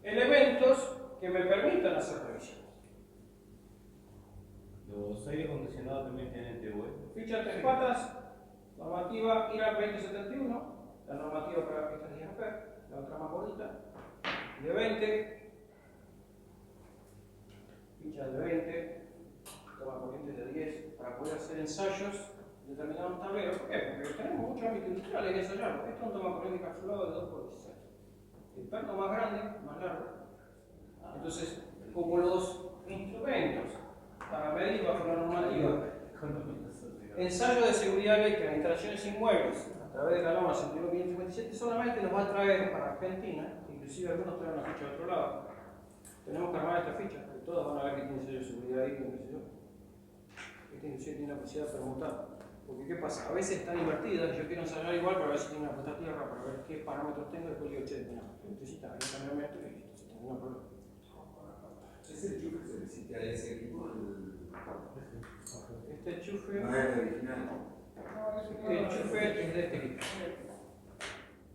elementos que me permitan hacer revisiones. Los aires acondicionados también tienen TUE. Ficha de 3 patas, normativa IRA 2071, la normativa para pistas 10 amperes. la otra más gordita, de 20, ficha de 20, toma corriente de 10, para poder hacer ensayos de determinados tableros. ¿Por qué? Porque tenemos muchos ámbitos industriales, hay que ensayarlo. Esto es un toma corriente encapsulado de 2x16. El perno más grande, más largo. Entonces, como los instrumentos para medir bajo la normativa, ensayo de seguridad eléctrica en instalaciones inmuebles a través de la norma 61557 solamente nos va a traer para Argentina, inclusive algunos traen una ficha de otro lado. Tenemos que armar esta ficha, porque todos van a ver que tiene sello de seguridad ahí, que sé yo. Esta inclusive tiene una posibilidad de permutar. Porque ¿qué pasa? A veces están invertidas, yo quiero ensayar igual para ver si tiene una puesta a tierra, para ver qué parámetros tengo, y después digo, che, mira, necesita, hay que cambiarme esto y listo, se termina el problema. ¿Es el enchufe que se necesita de ese equipo? Este enchufe, No es el original. este enchufe es de este equipo.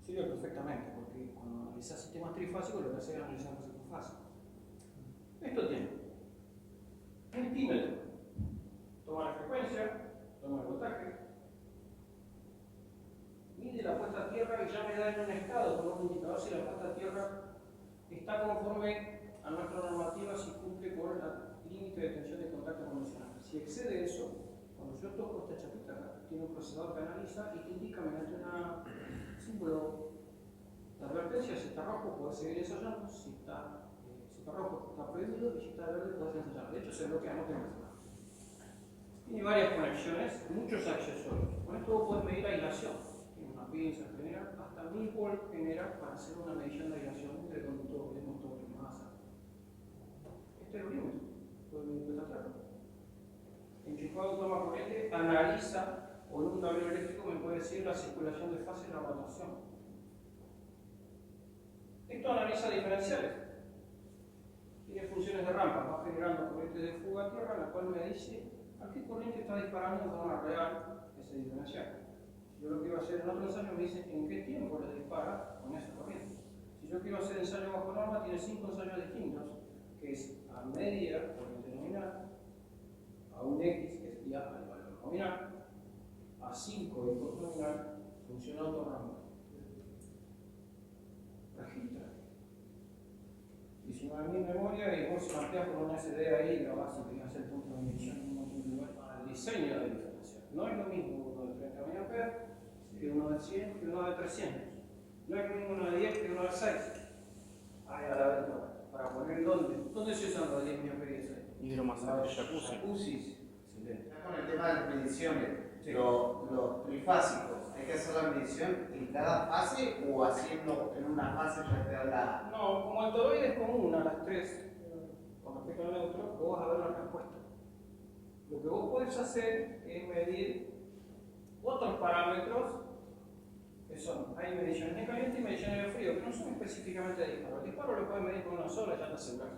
Sirve perfectamente, porque cuando analizas sistemas trifásicos, lo que hace es analizar un sistema fásico. Esto tiene un tímetro, toma la frecuencia, toma el voltaje, mide la puesta a tierra y ya me da en un estado con un indicador si la puesta a tierra está conforme a nuestra normativa, si cumple con el límite de tensión de contacto convencional. Si excede eso, cuando yo toco esta chapita acá, tiene un procesador que analiza y te indica mediante un símbolo de advertencia: si está rojo puedes seguir ensayando, si está rojo está prohibido y si está verde puedes ensayar. De hecho se bloquea, no tengo que hacer nada. Tiene varias conexiones, muchos accesorios. Con esto vos podés medir aislación. Tiene una pinza, genera hasta 1000 volt genera para hacer una medición de aislación entre conductor de motor y masa. Este es el límite. Puede medir esta tierra. Enchufado toma corriente, analiza, o en un tablero eléctrico me puede decir la circulación de fase y la rotación. Esto analiza diferenciales. Tiene funciones de rampa, va generando corrientes de fuga a tierra, la cual me dice a qué corriente está disparando de forma real ese diferencial. Si yo lo quiero hacer en otro ensayo, me dice en qué tiempo le dispara con esa corriente. Si yo quiero hacer ensayo bajo norma, tiene 5 ensayos distintos, que es a media corriente nominal, a un X, que sería el valor nominal, a 5 input nominal, funciona autorrampa. Registra. 19.000 memoria y vos marcás con un SD ahí, grabás y tenés el punto de medición en un punto igual al diseño de diferencial. No es lo mismo uno de 30 mA que uno de 100 que uno de 300. No es lo mismo uno de 10 que uno de 6. Ahí a la venta. Para poner dónde. ¿Dónde se usan los 10 mA y 6? Hidromasaje, jacuzzi. Jacuzzis. Excelente. Ya con el tema de las mediciones, Sí. los trifásicos, ¿hay que hacer la medición en cada fase o haciendo en una fase ya te da la... No, como el toroide es común a las 3, con respecto al neutro, vos vas a ver la respuesta. Lo que vos podés hacer es medir otros parámetros que son, hay mediciones de caliente y mediciones de frío, que no son específicamente de disparo. El disparo lo puedes medir con una sola y ya te aseguras.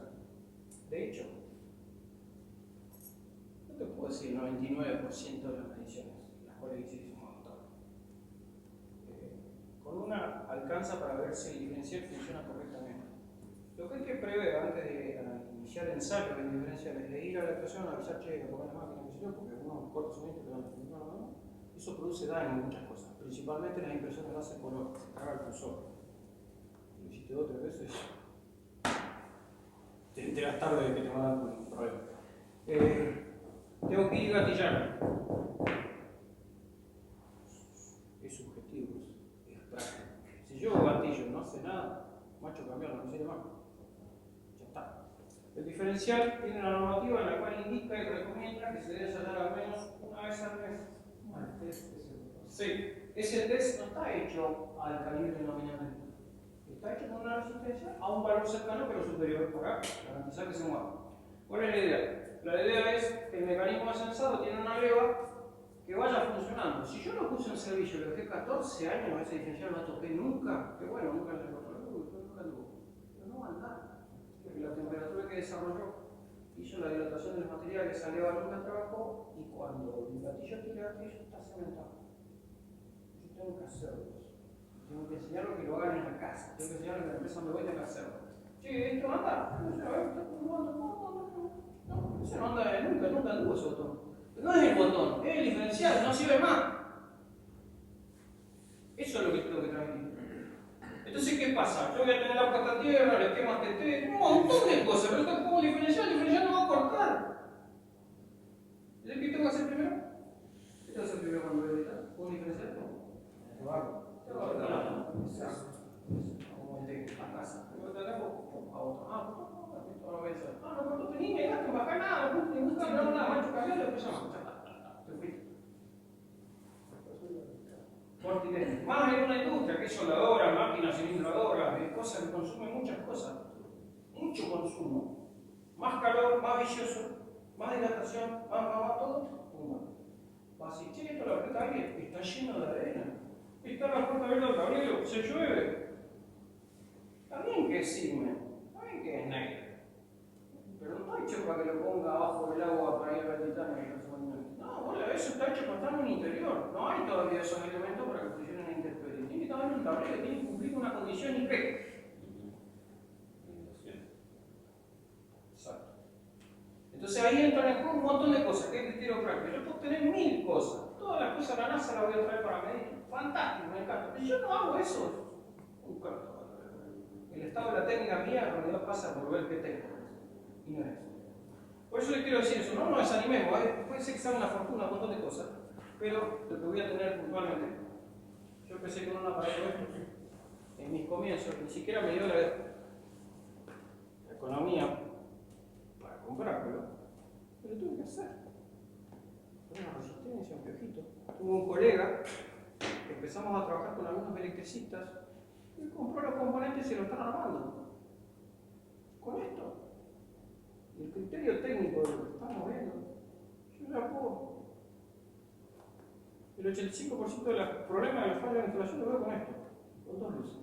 De hecho, no te puedo decir el 99% de las mediciones, las cuales hiciste un montón. Con una alcanza para ver si el diferencial funciona correctamente. Lo que hay que prever antes de iniciar ensayos en diferenciales es de ir a la estación a avisar, che, no pongan la máquina, que sé yo, porque algunos cortos sonidos te van a funcionar, ¿no? Eso produce daño en muchas cosas, principalmente las impresoras láser color, se carga el cursor. Lo hiciste 2 o 3 veces, te enteras tarde de que te va a dar un problema. Tengo que ir gatillando. Es subjetivo, es práctico. Si yo gatillo no hace nada, macho cambiarlo, no sirve más. Ya está. El diferencial tiene una normativa en la cual indica y recomienda que se debe ensayar al menos una vez al mes. Sí, ese test no está hecho al calibre nominal. Está hecho con una resistencia a un valor cercano pero superior para garantizar que se mueva. ¿Cuál es la idea? La idea es que el mecanismo de sensado tiene una leva que vaya funcionando. Si yo lo puse en servicio, lo dejé 14 años, ese diferencial no toqué nunca, que bueno, nunca le nunca anduvo. Pero no va a andar. Porque la temperatura que desarrolló hizo la dilatación de los materiales, esa leva nunca trabajó y cuando el gatillo tira gatillo está cementado. Yo tengo que hacerlo. Tengo que enseñarlo que lo hagan en la casa. Tengo que enseñarlo que la empresa me voy a hacerlo. Che, esto anda. No, eso no anda nunca anduvo ese botón. Pero no es el botón, es el diferencial, no sirve más. Eso es lo que tengo que transmitir. Entonces, Entonces, ¿qué pasa? Yo voy a tener la pata tierra, el esquema TT, un montón de cosas, pero está como diferencial, el diferencial no va a cortar. ¿Qué tengo que hacer primero? ¿Qué tengo que hacer primero cuando voy a editar? ¿Un diferencial? Exacto. Como el de la casa. Yo te hago a otro. Esto no voy a hacer. No cortaste ni me gasto, bajar nada, no buscar nada, macho, cambiar, después llama. Te fuiste. Más en una industria que es soldadora, máquinas cilindradoras, cosas que consumen muchas cosas, mucho consumo, más calor, más vicioso, más dilatación, más todo, pumba. Va así, che, esto la puerta aire está lleno de arena, está la puerta abierta del tablero, se llueve. Está bien que es cime, está bien que es negro, pero no está hecho para que lo ponga abajo del agua para ir a la titana y no. No, bueno, eso está hecho para estar en un interior. No hay todavía esos elementos para que funcionen en intemperie. Tiene que estar en un tablero, tiene que cumplir una condición IP. Exacto. Entonces ahí entran en juego un montón de cosas. ¿Qué criterio práctico? Yo puedo tener 1000 cosas. Todas las cosas de la NASA las voy a traer para medir. Fantástico, me encanta. Pero yo no hago eso. Un cartón. El estado de la técnica mía en realidad pasa por ver qué tengo. Y no es eso. Por eso les quiero decir eso, no nos desanimemos, puede ser que sea una fortuna, un montón de cosas, pero lo que voy a tener puntualmente, yo empecé con un aparato en mis comienzos, ni siquiera me dio la economía para comprarlo, pero tuve que hacer. Una resistencia, un piojito. Tuve un colega, que empezamos a trabajar con algunos electricistas, y compró los componentes y se los están armando. Con esto. Y el criterio técnico de lo que estamos viendo, yo ya puedo. El 85% de los problemas de la falla de instalación lo veo con esto, con 2 luces.